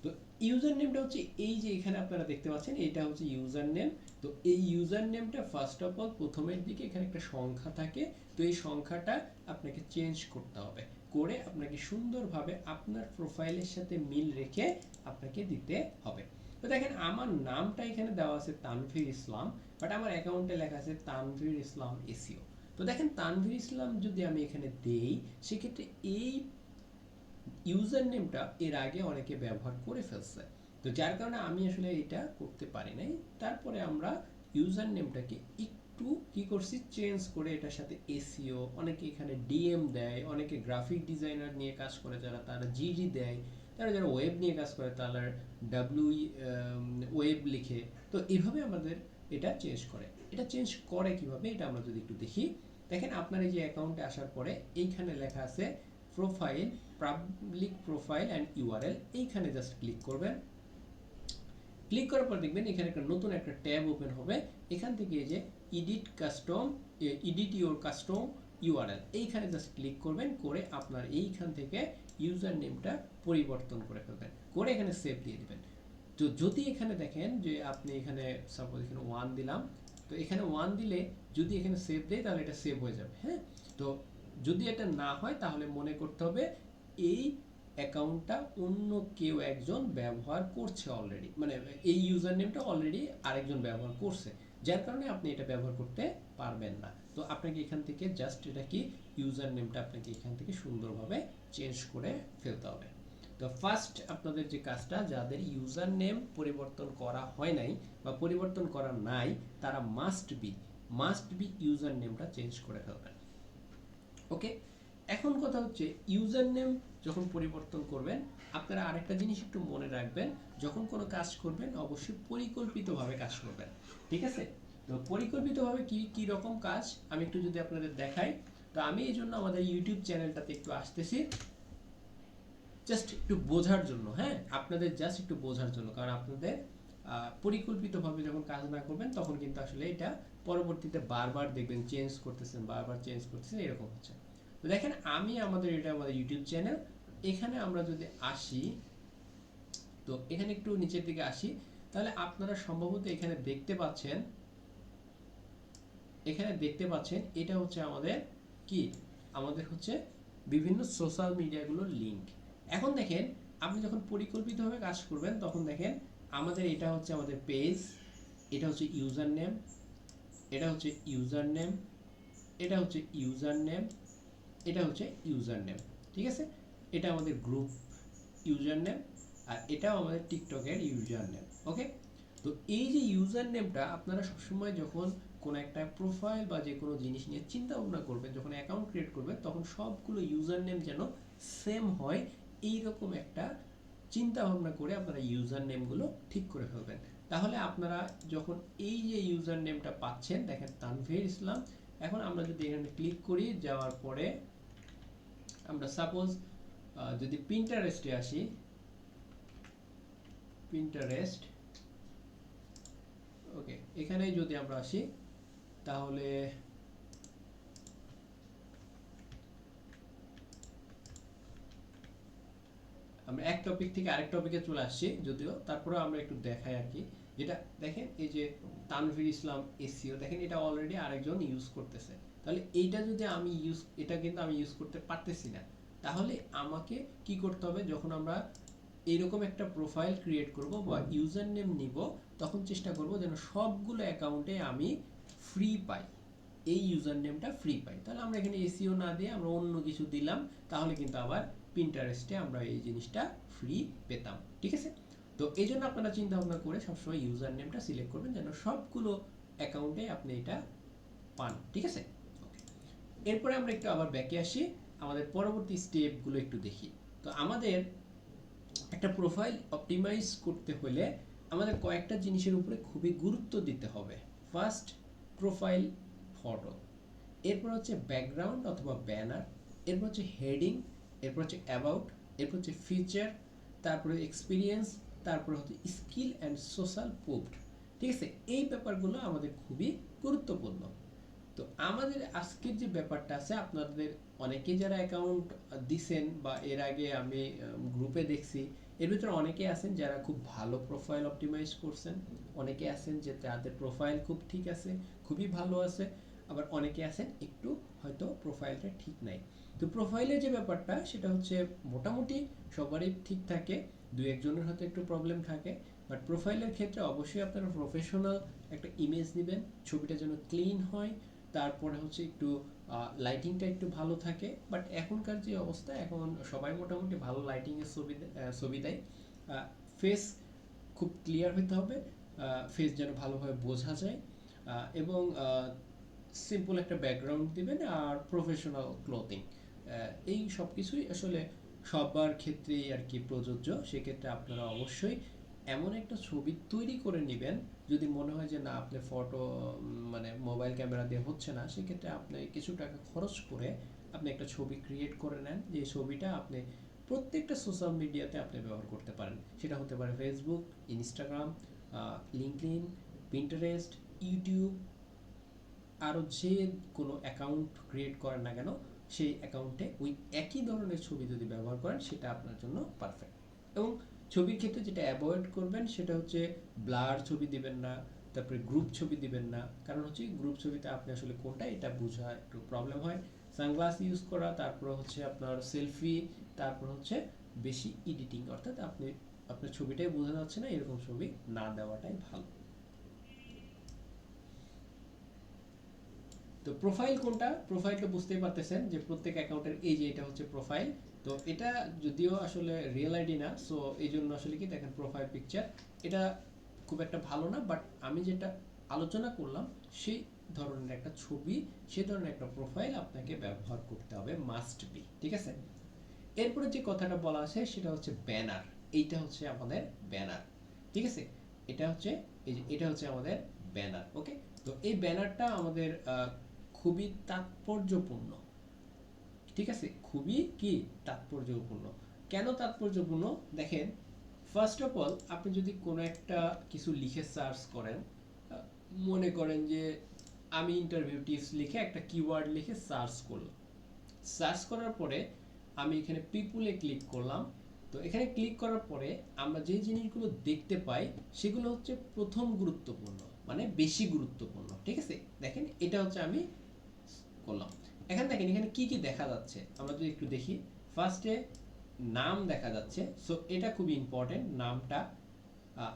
তো ইউজার নেমটা হচ্ছে এই যে এখানে আপনারা দেখতে পাচ্ছেন, এটা হচ্ছে ইউজার নেম। তো এই ইউজার নেমটা ফার্স্ট অফ অল প্রথমের দিকে এখানে একটা সংখ্যা থাকে, তো এই সংখ্যাটা আপনাকে চেঞ্জ করতে হবে, করে আপনাকে সুন্দরভাবে আপনার প্রোফাইলের সাথে মিল রেখে আপনাকে দিতে হবে। তো দেখেন আমার নামটা এখানে দেওয়া আছে তানভীর ইসলাম, বাট আমার অ্যাকাউন্টে লেখা আছে তানভীর ইসলাম এসিও। তো দেখেন তানভীর ইসলাম যদি আমি এখানে দেই, সেক্ষেত্রে এই ইউজার নেমটা এর আগে অনেকে ব্যবহার করে ফেলছে, তো যার কারণে আমি আসলে এটা করতে পারি নাই। তারপরে আমরা ইউজার নেমটাকে একটু কি করছি, চেঞ্জ করে এটার সাথে এসইও, অনেকে এখানে ডিএম দেয়, অনেকে গ্রাফিক ডিজাইনার নিয়ে কাজ করে যারা, তারা জিডি দেয়, তারা যারা ওয়েব নিয়ে কাজ করে তারা ডাব্লিউ ওয়েব লিখে। তো এইভাবে আমাদের এটা চেঞ্জ করে। এটা চেঞ্জ করে কিভাবে, এটা আমরা যদি একটু দেখি। দেখেন আপনার এই যে অ্যাকাউন্টে আসার পরে এইখানে লেখা আছে profile, public profile and URL, এইখানে জাস্ট ক্লিক করবেন। ক্লিক করার পর দেখবেন এখানে একটা নতুন একটা ট্যাব ওপেন হবে। এখান থেকে এই যে এডিট ইউর কাস্টম ইউআরএল, এইখানে জাস্ট ক্লিক করবেন, করে আপনার এইখান থেকে ইউজার নেমটা পরিবর্তন করে ফেলবেন, করে এখানে সেভ দিয়ে দিবেন। তো যদি এখানে দেখেন যে আপনি এখানে সাপোজ এখানে 1 দিলাম, তো এখানে 1 দিলে যদি এখানে সেভ দেয় তাহলে এটা সেভ হয়ে যাবে। হ্যাঁ, তো যদি এটা না হয় তাহলে মনে করতে হবে এই অ্যাকাউন্টটা অন্য কেউ একজন ব্যবহার করছে অলরেডি, মানে এই ইউজার নেমটা অলরেডি আরেকজন ব্যবহার করছে, যার কারণে আপনি এটা ব্যবহার করতে পারবেন না। তো আপনাকে এখান থেকে জাস্ট এটা কি ইউজার নেমটা আপনাকে এখান থেকে সুন্দরভাবে চেঞ্জ করে ফেলতে হবে। তো ফার্স্ট আপনাদের যে কাজটা, যাদের ইউজার নেম পরিবর্তন করা হয় নাই বা পরিবর্তন করা নাই, তারা মাস্ট বি ইউজার নেমটা চেঞ্জ করে ফেলবেন। ওকে, এখন কথা হচ্ছে ইউজার নেম যখন পরিবর্তন করবেন, আপনারা আরেকটা জিনিস একটু মনে রাখবেন, যখন কোনো কাজ করবেন অবশ্যই পরিকল্পিতভাবে কাজ করবেন। ঠিক আছে, তো পরিকল্পিতভাবে কি কি রকম কাজ আমি একটু যদি আপনাদের দেখাই। তো আমি এই জন্য আমাদের ইউটিউব চ্যানেলটাতে একটু আসতেছি, জাস্ট একটু বোঝার জন্য। হ্যাঁ, আপনাদের জাস্ট একটু বোঝার জন্য, কারণ আপনাদের পরিকল্পিতভাবে যখন কাজ না করবেন তখন কিন্তু আসলে এটা পরবর্তীতে বারবার দেখবেন বারবার চেঞ্জ করতেছেন, এরকম হচ্ছে। তো দেখেন আমি এটা আমাদের ইউটিউব চ্যানেল, এখানে আমরা যদি আসি, তো এখানে একটু নিচের দিকে আসি, তাহলে আপনারা সম্ভবত এখানে দেখতে পাচ্ছেন এটা হচ্ছে আমাদের হচ্ছে বিভিন্ন সোশ্যাল মিডিয়াগুলোর লিংক। এখন দেখেন আপনি যখন পরিকল্পিতভাবে কাজ করবেন তখন দেখেন এটা হচ্ছে আমাদের পেজ, এটা হচ্ছে ইউজার নেম, এটা হচ্ছে ইউজার নেম, এটা হচ্ছে ইউজার নেম, এটা হচ্ছে ইউজার নেম। ঠিক আছে, এটা আমাদের গ্রুপ ইউজার নেম, আর এটাও আমাদের টিকটকের ইউজার নেম। ওকে, তো এই যে ইউজার নেমটা আপনারা সবসময় যখন কোনো একটা প্রোফাইল বা যে কোনো জিনিস নিয়ে চিন্তা ভাবনা করবেন, যখন অ্যাকাউন্ট ক্রিয়েট করবেন, তখন সবগুলো ইউজার নেম যেন সেম হয়, এইরকম একটা চিন্তা ভাবনা করে আপনারা ইউজার নেমগুলো ঠিক করে ফেলবেন। তাহলে আপনারা যখন এই যে ইউজার নেমটা পাচ্ছেন, দেখেন তানভীর ইসলাম, এখন আমরা যদি এখানে ক্লিক করি, যাওয়ার পরে আমরা সাপোজ যদি পিন্টারেস্টে আসি, পিন্টারেস্ট, ওকে, এখানে যদি আমরা আসি তাহলে আমরা এক টপিক থেকে আরেক টপিকে চলে আসছি, যদিও তারপরে আমরা একটু দেখাই আর কি। যেটা দেখেন এই যে তানভীর ইসলাম এসইও, দেখেন এটা অলরেডি আরেকজন ইউজ করতেছে, তাহলে এটা কিন্তু আমি ইউজ করতে পারতেছি না। তাহলে আমাকে কি করতে হবে, যখন আমরা এইরকম একটা প্রোফাইল ক্রিয়েট করব বা ইউজার নেম নিব, তখন চেষ্টা করব যেন সবগুলো অ্যাকাউন্টে আমি ফ্রি পাই, এই ইউজার নেমটা ফ্রি পাই। তাহলে আমরা এখানে এসইও না দিয়ে আমরা অন্য কিছু দিলাম, তাহলে কিন্তু আবার পিন্টারেস্টে আমরা এই জিনিসটা ফ্রি পেতাম। ঠিক আছে, তো এই জন্য আপনারা চিন্তা ভাবনা করে সবসময় ইউজার নেমটা সিলেক্ট করবেন যেন সবগুলো অ্যাকাউন্টে আপনি এটা পান। ঠিক আছে, এরপরে আমরা একটু আবার ব্যাকে আসি, আমাদের পরবর্তী স্টেপগুলো একটু দেখি। তো আমাদের একটা প্রোফাইল অপটিমাইজ করতে হলে আমাদের কয়েকটা জিনিসের উপরে খুবই গুরুত্ব দিতে হবে। ফার্স্ট, প্রোফাইল ফটো, এরপর হচ্ছে ব্যাকগ্রাউন্ড অথবা ব্যানার, এরপর হচ্ছে হেডিং, এরপর হচ্ছে অ্যাবাউট, এরপর হচ্ছে ফিচার, তারপরে এক্সপিরিয়েন্স, তারপর হচ্ছে স্কিল অ্যান্ড সোশ্যাল পোস্ট। ঠিক আছে, এই ব্যাপারগুলো আমাদের খুবই গুরুত্বপূর্ণ। তো আমাদের আজকের যে ব্যাপারটা আছে, আপনাদের অনেকেই যারা অ্যাকাউন্ট দিছেন বা এর আগে আমি গ্রুপে দেখছি, এর ভিতরে অনেকে আছেন যারা খুব ভালো প্রোফাইল অপটিমাইজ করছেন, অনেকে আছেন যে তাদের প্রোফাইল খুব ঠিক আছে, খুবই ভালো আছে, আবার অনেকে আছেন একটু হয়তো প্রোফাইলটা ঠিক নাই। তো প্রোফাইলের যে ব্যাপারটা সেটা হচ্ছে মোটামুটি সবারই ঠিক থাকে, দু একজনের হয়তো একটু প্রবলেম থাকে, বাট প্রোফাইলের ক্ষেত্রে অবশ্যই আপনারা প্রফেশনাল একটা ইমেজ নেবেন, ছবিটা যেন ক্লিন হয়, তারপরে হচ্ছে একটু লাইটিংটা একটু ভালো থাকে, বাট এখনকার যে অবস্থা, এখন সবাই মোটামুটি ভালো লাইটিংয়ের ছবি দেয়। ফেস খুব ক্লিয়ার হতে হবে, ফেস যেন ভালোভাবে বোঝা যায়, এবং সিম্পল একটা ব্যাকগ্রাউন্ড দিবেন আর প্রফেশনাল ক্লোথিং। এই সব কিছুই আসলে সবার ক্ষেত্রেই আর কি প্রযোজ্য। সেক্ষেত্রে আপনারা অবশ্যই এমন একটা ছবি তৈরি করে নেবেন, যদি মনে হয় যে না আপনি ফটো মানে মোবাইল ক্যামেরা দিয়ে হচ্ছে না, সেক্ষেত্রে আপনি কিছু টাকা খরচ করে আপনি একটা ছবি ক্রিয়েট করে নেন, যে ছবিটা আপনি প্রত্যেকটা সোশ্যাল মিডিয়াতে আপনি ব্যবহার করতে পারেন। সেটা হতে পারে Facebook, Instagram, LinkedIn, Pinterest, YouTube, আরও যে কোনো অ্যাকাউন্ট ক্রিয়েট করেন না কেন, সেই অ্যাকাউন্টে ওই একই ধরনের ছবি যদি ব্যবহার করেন, সেটা আপনার জন্য পারফেক্ট। এবং ছবির ক্ষেত্রে যেটা অ্যাভয়েড করবেন সেটা হচ্ছে ব্লার ছবি দিবেন না, তারপরে গ্রুপ ছবি দিবেন না। কারণ হচ্ছে গ্রুপ ছবিতে আপনি আসলে কোনটা এটা বোঝা একটু প্রবলেম হয়। সানগ্লাস ইউজ করা, তারপর হচ্ছে আপনার সেলফি, তারপর হচ্ছে বেশি এডিটিং, অর্থাৎ আপনি আপনার ছবিটাই বোঝা যাচ্ছে না এরকম ছবি না দেওয়াটাই ভালো। তো প্রোফাইল কোনটা, প্রোফাইলটা বুঝতেই পারতেছেন যে প্রত্যেক অ্যাকাউন্টের এই যে এটা হচ্ছে প্রোফাইল। তো এটা যদিও আসলে রিয়েল আইডি না, সো এই জন্য আসলে কি দেখেন প্রোফাইল পিকচার, এটা খুব একটা ভালো না, বাট আমি যেটা আলোচনা করলাম সেই ধরনের একটা ছবি, সেই ধরনের একটা প্রোফাইল আপনাকে ব্যবহার করতে হবে, মাস্ট বি, ঠিক আছে। এরপরে যে কথাটা বলা আছে সেটা হচ্ছে ব্যানার। এইটা হচ্ছে আমাদের ব্যানার, ঠিক আছে। এটা হচ্ছে এই যে এটা হচ্ছে আমাদের ব্যানার, ওকে। তো এই ব্যানারটা আমাদের খুবই তাৎপর্যপূর্ণ, ঠিক আছে, খুবই কি তাৎপর্যপূর্ণ। কেন তাৎপর্যপূর্ণ দেখেন, ফার্স্ট অফ অল আপনি যদি কোনো একটা কিছু লিখে সার্চ করেন, মনে করেন যে আমি ইন্টারভিউ টিপস লিখে একটা কিওয়ার্ড লিখে সার্চ করলাম, সার্চ করার পরে আমি এখানে পিপুলে ক্লিক করলাম। তো এখানে ক্লিক করার পরে আমরা যে জিনিসগুলো দেখতে পাই সেগুলো হচ্ছে প্রথম গুরুত্বপূর্ণ, মানে বেশি গুরুত্বপূর্ণ, ঠিক আছে। দেখেন এটা হচ্ছে আমি করলাম। এখানে দেখেন এখানে কি কি দেখা যাচ্ছে, আমরা যদি একটু দেখি। ফার্স্টে নাম দেখা যাচ্ছে, সো এটা খুবই ইম্পর্টেন্ট। নামটা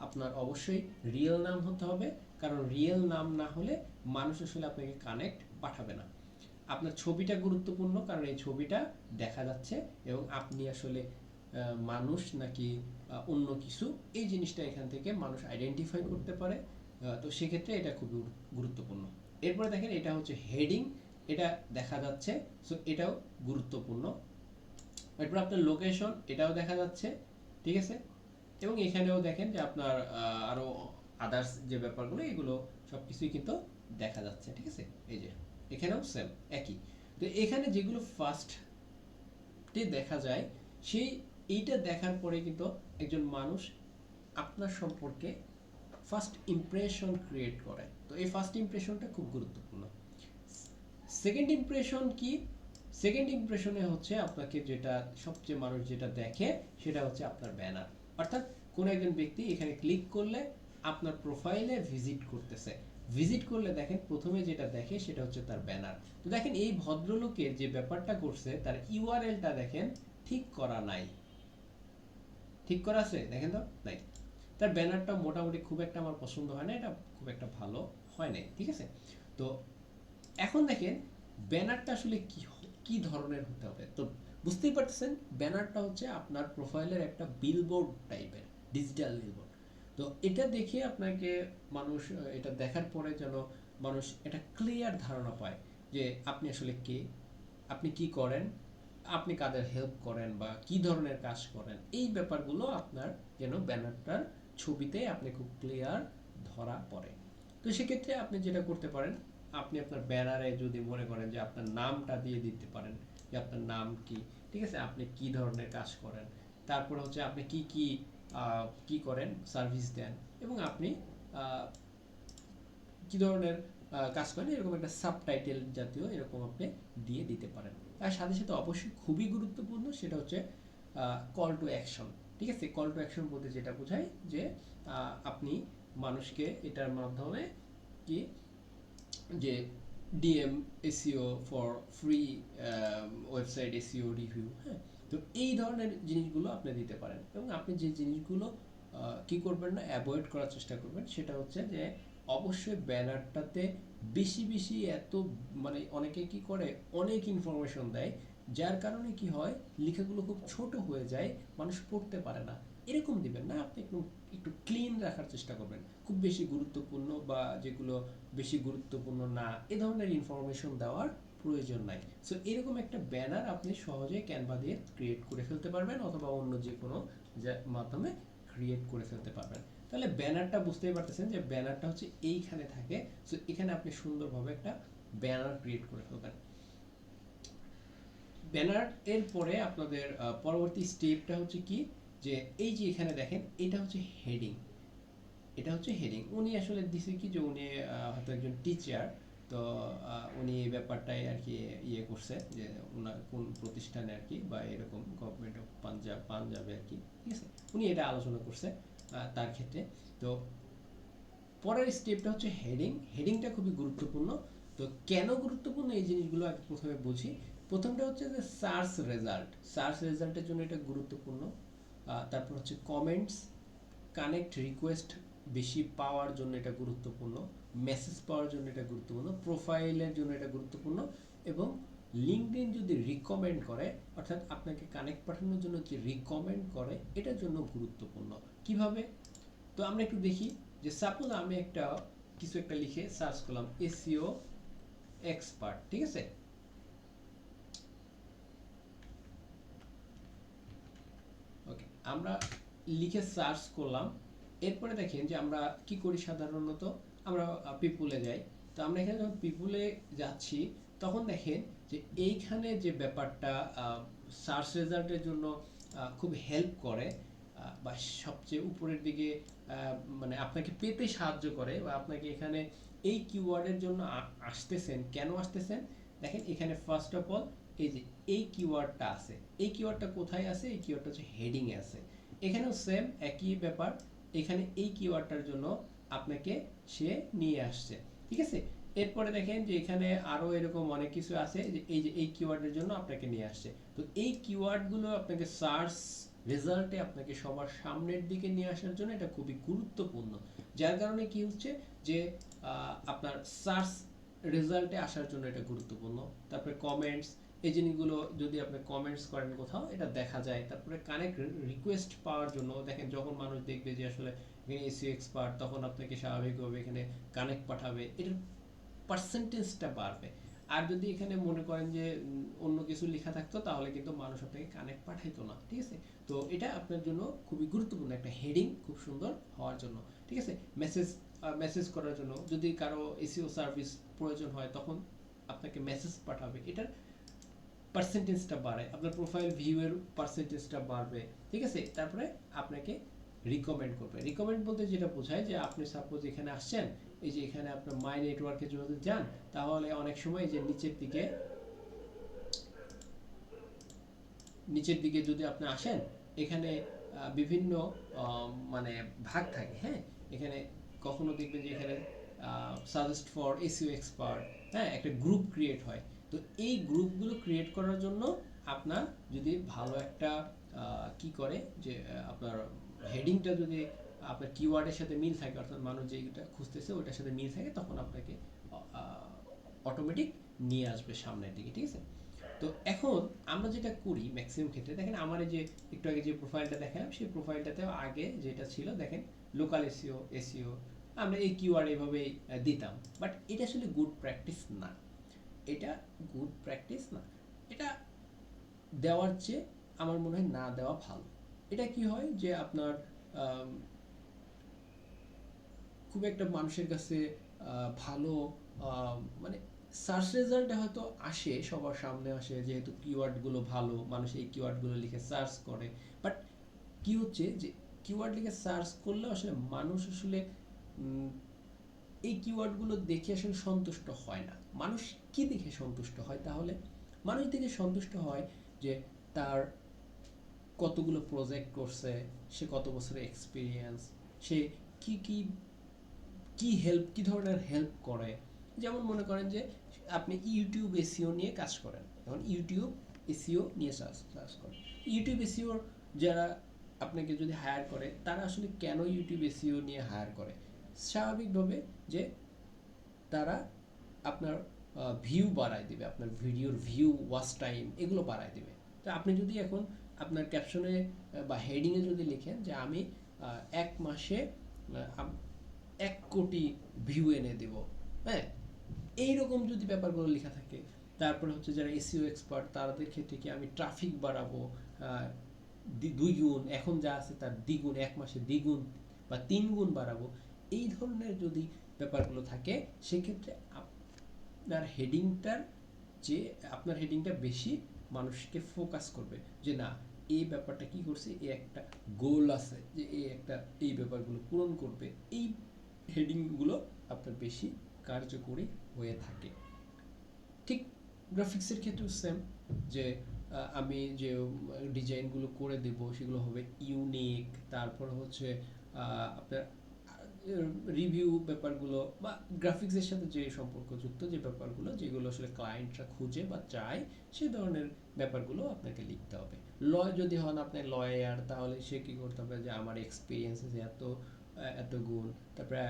আপনার অবশ্যই রিয়েল নাম হতে হবে, কারণ রিয়েল নাম না হলে মানুষ আসলে আপনাকে কানেক্ট পাঠাবে না। আপনার ছবিটা গুরুত্বপূর্ণ, কারণ এই ছবিটা দেখা যাচ্ছে এবং আপনি আসলে মানুষ নাকি অন্য কিছু, এই জিনিসটা এখান থেকে মানুষ আইডেন্টিফাই করতে পারে। তো সেক্ষেত্রে এটা খুবই গুরুত্বপূর্ণ। এরপরে দেখেন এটা হচ্ছে হেডিং, এটা দেখা যাচ্ছে, সো এটাও গুরুত্বপূর্ণ। এরপর আপনার লোকেশন, এটাও দেখা যাচ্ছে, ঠিক আছে। এবং এখানেও দেখেন যে আপনার আরো আদার্স যে ব্যাপারগুলো, এগুলো সবকিছুই কিন্তু দেখা যাচ্ছে, ঠিক আছে। এই যে এখানেও সেম একই। তো এখানে যেগুলো ফার্স্টে দেখা যায়, সেই এইটা দেখার পরে কিন্তু একজন মানুষ আপনার সম্পর্কে ফার্স্ট ইমপ্রেশন ক্রিয়েট করে। তো এই ফার্স্ট ইমপ্রেশনটা খুব গুরুত্বপূর্ণ। সেকেন্ড ইমপ্রেশন কি? সেকেন্ড ইমপ্রেশনে হচ্ছে আপনাকে যেটা সবচেয়ে মানুষ যেটা দেখে সেটা হচ্ছে আপনার ব্যানার। অর্থাৎ কোন একজন ব্যক্তি এখানে ক্লিক করলে আপনার প্রোফাইলে ভিজিট করতেছে, ভিজিট করলে দেখেন প্রথমে যেটা দেখে সেটা হচ্ছে তার ব্যানার। তো দেখেন এই ভদ্রলোকের যে ব্যাপারটা করছে, তার ইউআরএলটা দেখেন ঠিক করা নাই, ঠিক করা আছে দেখেন তো নাই। তার ব্যানারটা মোটামুটি খুব একটা আমার পছন্দ হয় না, এটা খুব একটা ভালো হয় নাই, ঠিক আছে। তো এখন দেখেন ব্যানারটা আসলে কি কি ধরনের হতে হবে। তো বুঝতেই পারতেছেন ব্যানারটা হচ্ছে আপনার প্রোফাইলের একটা বিলবোর্ড টাইপের, ডিজিটাল বিলবোর্ড। তো এটা দেখে আপনাকে মানুষ, এটা দেখার পরে যেন মানুষ এটা ক্লিয়ার ধারণা পায় যে আপনি আসলে কে, আপনি কি করেন, আপনি কাদের হেল্প করেন বা কি ধরনের কাজ করেন, এই ব্যাপারগুলো আপনার যেন ব্যানারটার ছবিতে আপনি খুব ক্লিয়ার ধরা পড়ে। তো সেক্ষেত্রে আপনি যেটা করতে পারেন, আপনি আপনার ব্যানারে যদি মনে করেন যে আপনার নামটা দিয়ে দিতে পারেন, যে আপনার নাম কি, ঠিক আছে, আপনি কি ধরনের কাজ করেন, তারপর হচ্ছে আপনি কি কি কি করেন, সার্ভিস দেন, এবং আপনি আহ, কি ধরনের কাজ করেন, এরকম একটা সাবটাইটেল জাতীয় এরকম আপনি দিয়ে দিতে পারেন। তার সাথে সাথে অবশ্যই খুবই গুরুত্বপূর্ণ সেটা হচ্ছে কল টু অ্যাকশন, ঠিক আছে। কল টু অ্যাকশন বলতে যেটা বোঝায় যে আপনি মানুষকে এটার মাধ্যমে কি, যে DM SEO for free website SEO review, হ্যাঁ। তো এই ধরনের জিনিসগুলো আপনি দিতে পারেন, এবং আপনি যে জিনিসগুলো কি করবেন না, অ্যাভয়েড করার চেষ্টা করবেন সেটা হচ্ছে যে অবশ্যই ব্যানারটাতে বেশি বেশি এত মানে অনেকে কি করে অনেক ইনফরমেশন দেয়, যার কারণে কি হয় লেখাগুলো খুব ছোট হয়ে যায়, মানুষ পড়তে পারে না। এরকম দিবেন না, আপনি একটু একটু ক্লিন রাখার চেষ্টা করবেন, খুব বেশি গুরুত্বপূর্ণ বা যেগুলো বেশি গুরুত্বপূর্ণ না এ ধরনের ইনফরমেশন দেওয়ার প্রয়োজন নাই। সো এরকম একটা ব্যানার আপনি সহজে ক্যানভা দিয়ে ক্রিয়েট করে ফেলতে পারবেন অথবা অন্য যে কোনো মাধ্যমে ক্রিয়েট করে ফেলতে পারবেন। তাহলে ব্যানারটা বুঝতেই পারতেছেন যে ব্যানারটা হচ্ছে এইখানে থাকে। সো এখানে আপনি সুন্দরভাবে একটা ব্যানার ক্রিয়েট করে ফেলবেন। ব্যানার এর পরে আপনাদের পরবর্তী স্টেপটা হচ্ছে কি, যে এই যে এখানে দেখেন এটা হচ্ছে হেডিং। এটা হচ্ছে হেডিং। উনি আসলে দিছে কি যে উনি হয়তো একজন টিচার, তো উনি এই ব্যাপারটাই আর কি ইয়ে করছে যে ওনার কোন প্রতিষ্ঠানে আর কি বা এরকম গভর্নমেন্ট অফ পাঞ্জাবে আর কি, ঠিক আছে, উনি এটা আলোচনা করছে তার ক্ষেত্রে। তো পরের স্টেপটা হচ্ছে হেডিং। হেডিংটা খুবই গুরুত্বপূর্ণ। তো কেন গুরুত্বপূর্ণ এই জিনিসগুলো আগে প্রথমে বুঝি। প্রথমটা হচ্ছে যে সার্চ রেজাল্ট, সার্চ রেজাল্টের জন্য এটা গুরুত্বপূর্ণ। তারপর হচ্ছে কমেন্টস, কানেক্ট রিকোয়েস্ট বেশি পাওয়ার জন্য এটা গুরুত্বপূর্ণ, মেসেজ পাওয়ার জন্য এটা গুরুত্বপূর্ণ, প্রোফাইলের জন্য এটা গুরুত্বপূর্ণ, এবং লিঙ্কডইন যদি রিকমেন্ড করে অর্থাৎ আপনাকে কানেক্ট পাঠানোর জন্য যে রিকমেন্ড করে এটার জন্য গুরুত্বপূর্ণ। কিভাবে? তো আমরা একটু দেখি যে সাপোজ আমি একটা কিছু একটা লিখে সার্চ করলাম এসইও এক্সপার্ট, ঠিক আছে, ওকে, আমরা লিখে সার্চ করলাম। এরপরে দেখেন যে আমরা কি করি সাধারণত, আমরা পিপুলে যাই। তো আমরা এখানে যখন পিপুলে যাচ্ছি তখন দেখেন যে এইখানে যে ব্যাপারটা সার্চ রেজাল্টের জন্য খুব হেল্প করে বা সবচেয়ে উপরের দিকে মানে আপনাকে পেতে সাহায্য করে বা আপনাকে এখানে এই কিওয়ার্ডের জন্য আসতেছেন, কেন আসতেছেন দেখেন এখানে ফার্স্ট অফ অল এই যে এই কিওয়ার্ডটা আছে। এই কিওয়ার্ডটা কোথায় আছে? এই কিওয়ার্ডটা হচ্ছে হেডিং এ আছে। এখানেও সেম একই ব্যাপার, এখানে এই কিওয়ার্ডটার জন্য আপনাকে সে নিয়ে আসছে, ঠিক আছে। এরপরে দেখেন যে এখানে আরো এরকম অনেক কিছু আছে যে এই কিওয়ার্ডের জন্য আপনাকে নিয়ে আসছে। তো এই কিওয়ার্ডগুলো আপনাকে সার্চ রেজাল্টে আপনাকে সবার সামনের দিকে নিয়ে আসার জন্য এটা খুবই গুরুত্বপূর্ণ। যার কারণে কি হচ্ছে যে আপনার সার্চ রেজাল্টে আসার জন্য এটা গুরুত্বপূর্ণ। তারপরে কমেন্টস, এই জিনিসগুলো যদি আপনি কমেন্টস করেন কোথাও এটা দেখা যায়। তারপরে কানেক্ট রিকোয়েস্ট পাওয়ার জন্য দেখেন যখন মানুষ দেখবে যে আসলে এখানে এসইও এক্সপার্ট তখন আপনাকে স্বাভাবিকভাবে এখানে কানেক্ট পাঠাবে, এটার পার্সেন্টেজটা বাড়বে। আর যদি এখানে মনে করেন যে অন্য কিছু লেখা থাকতো তাহলে কিন্তু মানুষ আপনাকে কানেক্ট পাঠাইতো না, ঠিক আছে। তো এটা আপনার জন্য খুবই গুরুত্বপূর্ণ একটা হেডিং খুব সুন্দর হওয়ার জন্য, ঠিক আছে। মেসেজ মেসেজ করার জন্য যদি কারো এসইও সার্ভিস প্রয়োজন হয় তখন আপনাকে মেসেজ পাঠাবে, এটার পার্সেন্টেজটা বাড়ে, আপনার প্রোফাইল ভিউ এর পার্সেন্টেজটা বাড়বে, ঠিক আছে। তারপরে আপনাকে রিকমেন্ড করবে। রিকমেন্ড বলতে যেটা বোঝায় যে আপনি সাপোজ এখানে আসছেন, এই যে এখানে আপনার মাই নেটওয়ার্কে যদি যান তাহলে অনেক সময় যে নিচের দিকে যদি আপনি আসেন এখানে বিভিন্ন মানে ভাগ থাকে, হ্যাঁ, এখানে কখনো দেখবেন যে এখানে সাজেস্ট ফর এসইও এক্সপার্ট, হ্যাঁ, একটা গ্রুপ ক্রিয়েট হয়। তো এই গ্রুপগুলো ক্রিয়েট করার জন্য আপনার যদি ভালো একটা কি করে যে আপনার হেডিংটা যদি আপনার কিওয়ার্ডের সাথে মিল থাকে অর্থাৎ মানুষ যেটা খুঁজতেছে ওইটার সাথে মিল থাকে তখন আপনাকে অটোমেটিক নিয়ে আসবে সামনের দিকে, ঠিক আছে। তো এখন আমরা যেটা করি ম্যাক্সিমাম ক্ষেত্রে দেখেন আমার এই যে একটু আগে যে প্রোফাইলটা দেখালাম সেই প্রোফাইলটাতেও আগে যেটা ছিল দেখেন লোকাল এসইও এসইও আমরা এই কিওয়ার্ড এভাবেই দিতাম, বাট এটা আসলে গুড প্র্যাকটিস না। এটা গুড প্র্যাকটিস না। এটা দেওয়ার চেয়ে আমার মনে হয় না দেওয়া ভালো। এটা কি হয় যে আপনার খুব একটা মানুষের কাছে ভালো মানে সার্চ রেজাল্টে হয়তো আসে, সবার সামনে আসে যেহেতু কিওয়ার্ডগুলো ভালো, মানুষ এই কিওয়ার্ডগুলো লিখে সার্চ করে, বাট কি হচ্ছে যে কিওয়ার্ড লিখে সার্চ করলে আসলে মানুষ আসলে উম, এই কিওয়ার্ডগুলো দেখে আসলে সন্তুষ্ট হয় না। মানুষ কি দেখে সন্তুষ্ট হয় তাহলে? মানুষ দেখে সন্তুষ্ট হয় যে তার কতগুলো প্রজেক্ট করছে, সে কত বছরের এক্সপিরিয়েন্স, সে কি কি কি হেল্প, কি ধরনের হেল্প করে। যেমন মনে করেন যে আপনি ইউটিউব এসইও নিয়ে কাজ করেন, এখন ইউটিউব এসইও নিয়ে কাজ করেন, ইউটিউব এসইও যারা আপনাকে যদি হায়ার করে তারা আসলে কেন ইউটিউব এসইও নিয়ে হায়ার করে? স্বাভাবিকভাবে যে তারা আপনার ভিউ বাড়ায় দিবে, আপনার ভিডিওর ভিউ, ওয়াচ টাইম এগুলো বাড়ায় দিবে। তো আপনি যদি এখন আপনার ক্যাপশনে বা হেডিংয়ে যদি লিখেন যে আমি 1 মাসে 1 কোটি ভিউ এনে দেব, হ্যাঁ, এইরকম যদি ব্যাপারগুলো লেখা থাকে, তারপরে হচ্ছে যারা এসইও এক্সপার্ট তাদের ক্ষেত্রে কি আমি ট্রাফিক বাড়াবো 2 গুণ, এখন যা আছে তার দ্বিগুণ, 1 মাসে দ্বিগুণ বা 3 গুণ বাড়াবো, এই ধরনের যদি ব্যাপারগুলো থাকে, সেক্ষেত্রে আপনার হেডিংটা বেশি মানুষকে ফোকাস করবে যে না, এই ব্যাপারটা কি করছে, এই একটা গোল আছে যে এই ব্যাপারগুলো পূরণ করবে, এই হেডিংগুলো আপনার বেশি কার্যকরী হয়ে থাকে। ঠিক গ্রাফিক্সের ক্ষেত্রেও সেম, যে আমি যে ডিজাইনগুলো করে দেব সেগুলো হবে ইউনিক, তারপর হচ্ছে আপনার রিভিউ ব্যাপারগুলো বা গ্রাফিক্সের সাথে যে সম্পর্কযুক্ত যে ব্যাপারগুলো, যেগুলো আসলে ক্লায়েন্টরা খুঁজে বা চায়, সেই ধরনের ব্যাপারগুলো আপনাকে লিখতে হবে। যদি হন আপনি লয়ার, তাহলে সে কি করতে হবে যে আমার এক্সপিরিয়েন্স এত গুণ। তারপরে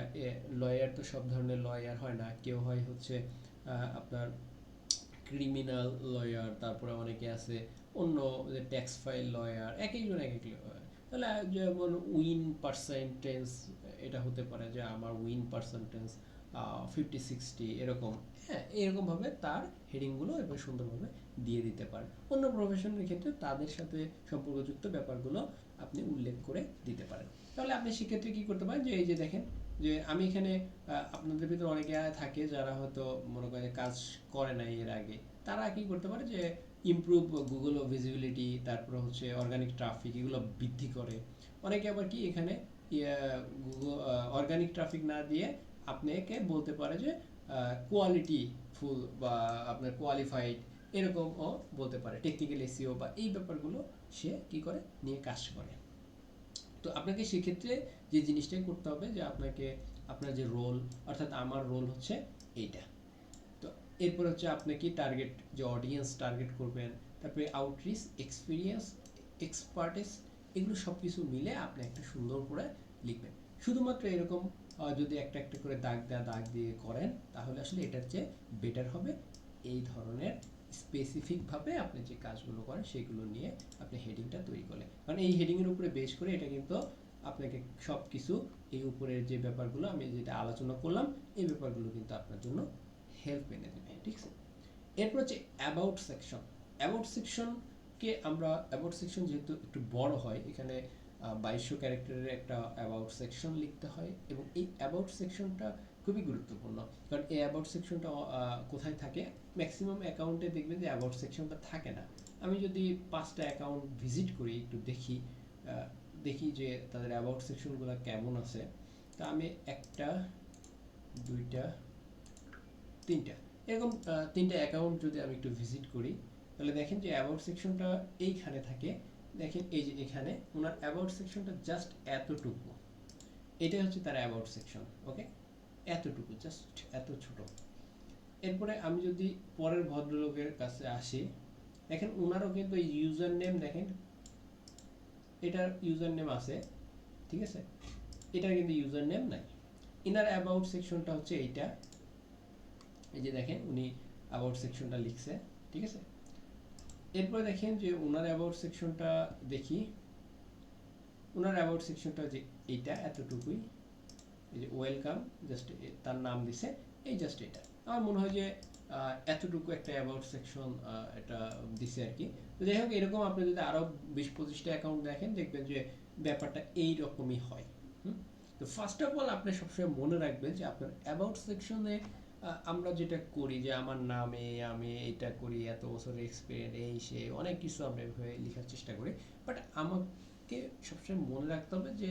লয়ার তো সব ধরনের লয়ার হয় না, কেউ হয় হচ্ছে আপনার ক্রিমিনাল লয়ার, তারপরে অনেকে আছে অন্য যে ট্যাক্স ফাইল লয়ার, এক একজন এক এক লয়ার। তাহলে যেমন উইন পার্সেন্টেজ, এটা হতে পারে যে আমার উইন পার্সেন্টেজ 50-60 এরকম, হ্যাঁ, এরকমভাবে তার হেডিংগুলো এবার সুন্দরভাবে দিয়ে দিতে পারেন। অন্য প্রফেশনের ক্ষেত্রে তাদের সাথে সম্পর্কযুক্ত ব্যাপারগুলো আপনি উল্লেখ করে দিতে পারেন। তাহলে আপনি সেক্ষেত্রে কি করতে পারেন, যে এই যে দেখেন যে আমি এখানে আপনাদের ভিতরে অনেকে থাকে যারা হয়তো মনে করেন কাজ করে নাই এর আগে, তারা কি করতে পারে যে ইমপ্রুভ গুগল ভিজিবিলিটি, তারপর হচ্ছে অর্গানিক ট্রাফিক, এগুলো বৃদ্ধি করে। অনেকে আবার কি এখানে গুগল অর্গানিক ট্রাফিক না দিয়ে আপনাকে বলতে পারে যে কোয়ালিটি ফুল বা আপনার কোয়ালিফাইড, এরকমও বলতে পারে, টেকনিক্যাল এসইও বা এই ব্যাপারগুলো সে কি করে নিয়ে কাজ করে। তো আপনাকে সেক্ষেত্রে যে জিনিসটাই করতে হবে যে আপনাকে আপনার যে রোল, অর্থাৎ আমার রোল হচ্ছে এইটা। তো এরপর হচ্ছে আপনি কি টার্গেট, যে অডিয়েন্স টার্গেট করবেন, তারপরে আউটরিচ, এক্সপিরিয়েন্স, এক্সপার্টিস, এগুলো সব কিছু মিলে আপনি একটা সুন্দর করে লিখবেন। শুধুমাত্র এরকম যদি একটা একটা করে দাগ দিয়ে করেন, তাহলে আসলে এটার চেয়ে বেটার হবে এই ধরনের স্পেসিফিকভাবে আপনি যে কাজগুলো করেন সেগুলো নিয়ে আপনি হেডিংটা তৈরি করলেন। কারণ এই হেডিংয়ের উপরে বেস করে এটা কিন্তু আপনাকে সব কিছু, এই উপরের যে ব্যাপারগুলো আমি যেটা আলোচনা করলাম, এই ব্যাপারগুলো কিন্তু আপনার জন্য হেল্প এনে দেবে, ঠিক আছে। এরপর হচ্ছে অ্যাবাউট সেকশন। অ্যাবাউট সেকশন যেহেতু একটু বড় হয়, এখানে 2200 ক্যারেক্টারের একটা অ্যাবাউট সেকশন লিখতে হয়, এবং এই অ্যাবাউট সেকশনটা খুবই গুরুত্বপূর্ণ। কারণ এই অ্যাবাউট সেকশনটা কোথায় থাকে, ম্যাক্সিমাম অ্যাকাউন্টে দেখবেন যে অ্যাবাউট সেকশনটা থাকে না। আমি যদি 5টা অ্যাকাউন্ট ভিজিট করি, একটু দেখি যে তাদের অ্যাবাউট সেকশনগুলো কেমন আছে। তা আমি 1টা 2টা 3টা এরকম 3টা অ্যাকাউন্ট যদি আমি একটু ভিজিট করি, তাহলে দেখেন যে অ্যাবাউট সেকশনটা এইখানে থাকে। দেখেন এই যে এখানে ওনার অ্যাবাউট সেকশনটা জাস্ট এতটুকু, এটা হচ্ছে তার অ্যাবাউট সেকশন, ওকে, এতটুকু, জাস্ট এত ছোট। এরপরে আমি যদি পরের ভদ্রলোকের কাছে আসি, দেখেন ওনারও কিন্তু ইউজার নেম, দেখেন এটার ইউজার নেম আছে, ঠিক আছে, এটার কিন্তু ইউজার নেম নাই। ইনার অ্যাবাউট সেকশনটা হচ্ছে এইটা, এই যে দেখেন উনি অ্যাবাউট সেকশনটা লিখছে, ঠিক আছে। এরপর দেখেন যে ওনার অ্যাবাউট সেকশনটা দেখি, ওনার অ্যাবাউট সেকশনটা যে এইটা এতটুকুই, এই যে ওয়েলকাম, জাস্ট তার নাম দিছে, এই জাস্ট এটা। আমার মনে হয় যে এতটুকু একটা অ্যাবাউট সেকশন এটা দিছে আর কি। তো যাই হোক, এরকম আপনি যদি আরও 20-25টা অ্যাকাউন্ট দেখেন, দেখবেন যে ব্যাপারটা এইরকমই হয়। তো ফার্স্ট অফ অল আপনি সবসময় মনে রাখবেন যে আপনার অ্যাবাউট সেকশনে আমরা যেটা করি যে আমার নামে আমি এটা করি, এত বছরের এক্সপিরিয়েন্স, এই সে অনেক কিছু আমরা এভাবে লেখার চেষ্টা করি। বাট আমাকে সবসময় মনে রাখতে হবে যে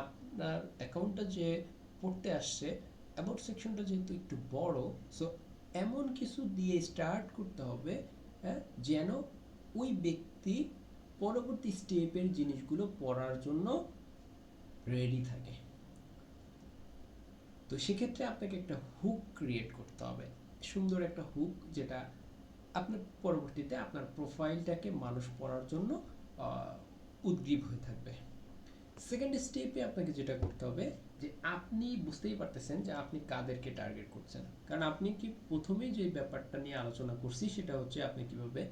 আপনার অ্যাকাউন্টটা যে পড়তে আসছে, অ্যাবাউট সেকশনটা যেহেতু একটু বড়, সো এমন কিছু দিয়ে স্টার্ট করতে হবে, হ্যাঁ, যেন ওই ব্যক্তি পরবর্তী স্টেপের জিনিসগুলো পড়ার জন্য রেডি থাকে। তো সেক্ষেত্রে আপনাকে একটা হুক ক্রিয়েট করতে হবে, সুন্দর একটা হুক, যেটা আপনার পরবর্তীতে আপনার প্রোফাইলটাকে মানুষ পড়ার জন্য উদ্গ্রীব হয়ে থাকবে। সেকেন্ড স্টেপে আপনাকে যেটা করতে হবে যে আপনি বুঝতেই পারতেছেন যে আপনি কাদেরকে টার্গেট করছেন, কারণ আপনি কি প্রথমেই যে ব্যাপারটা নিয়ে আলোচনা করছি সেটা হচ্ছে আপনি কিভাবে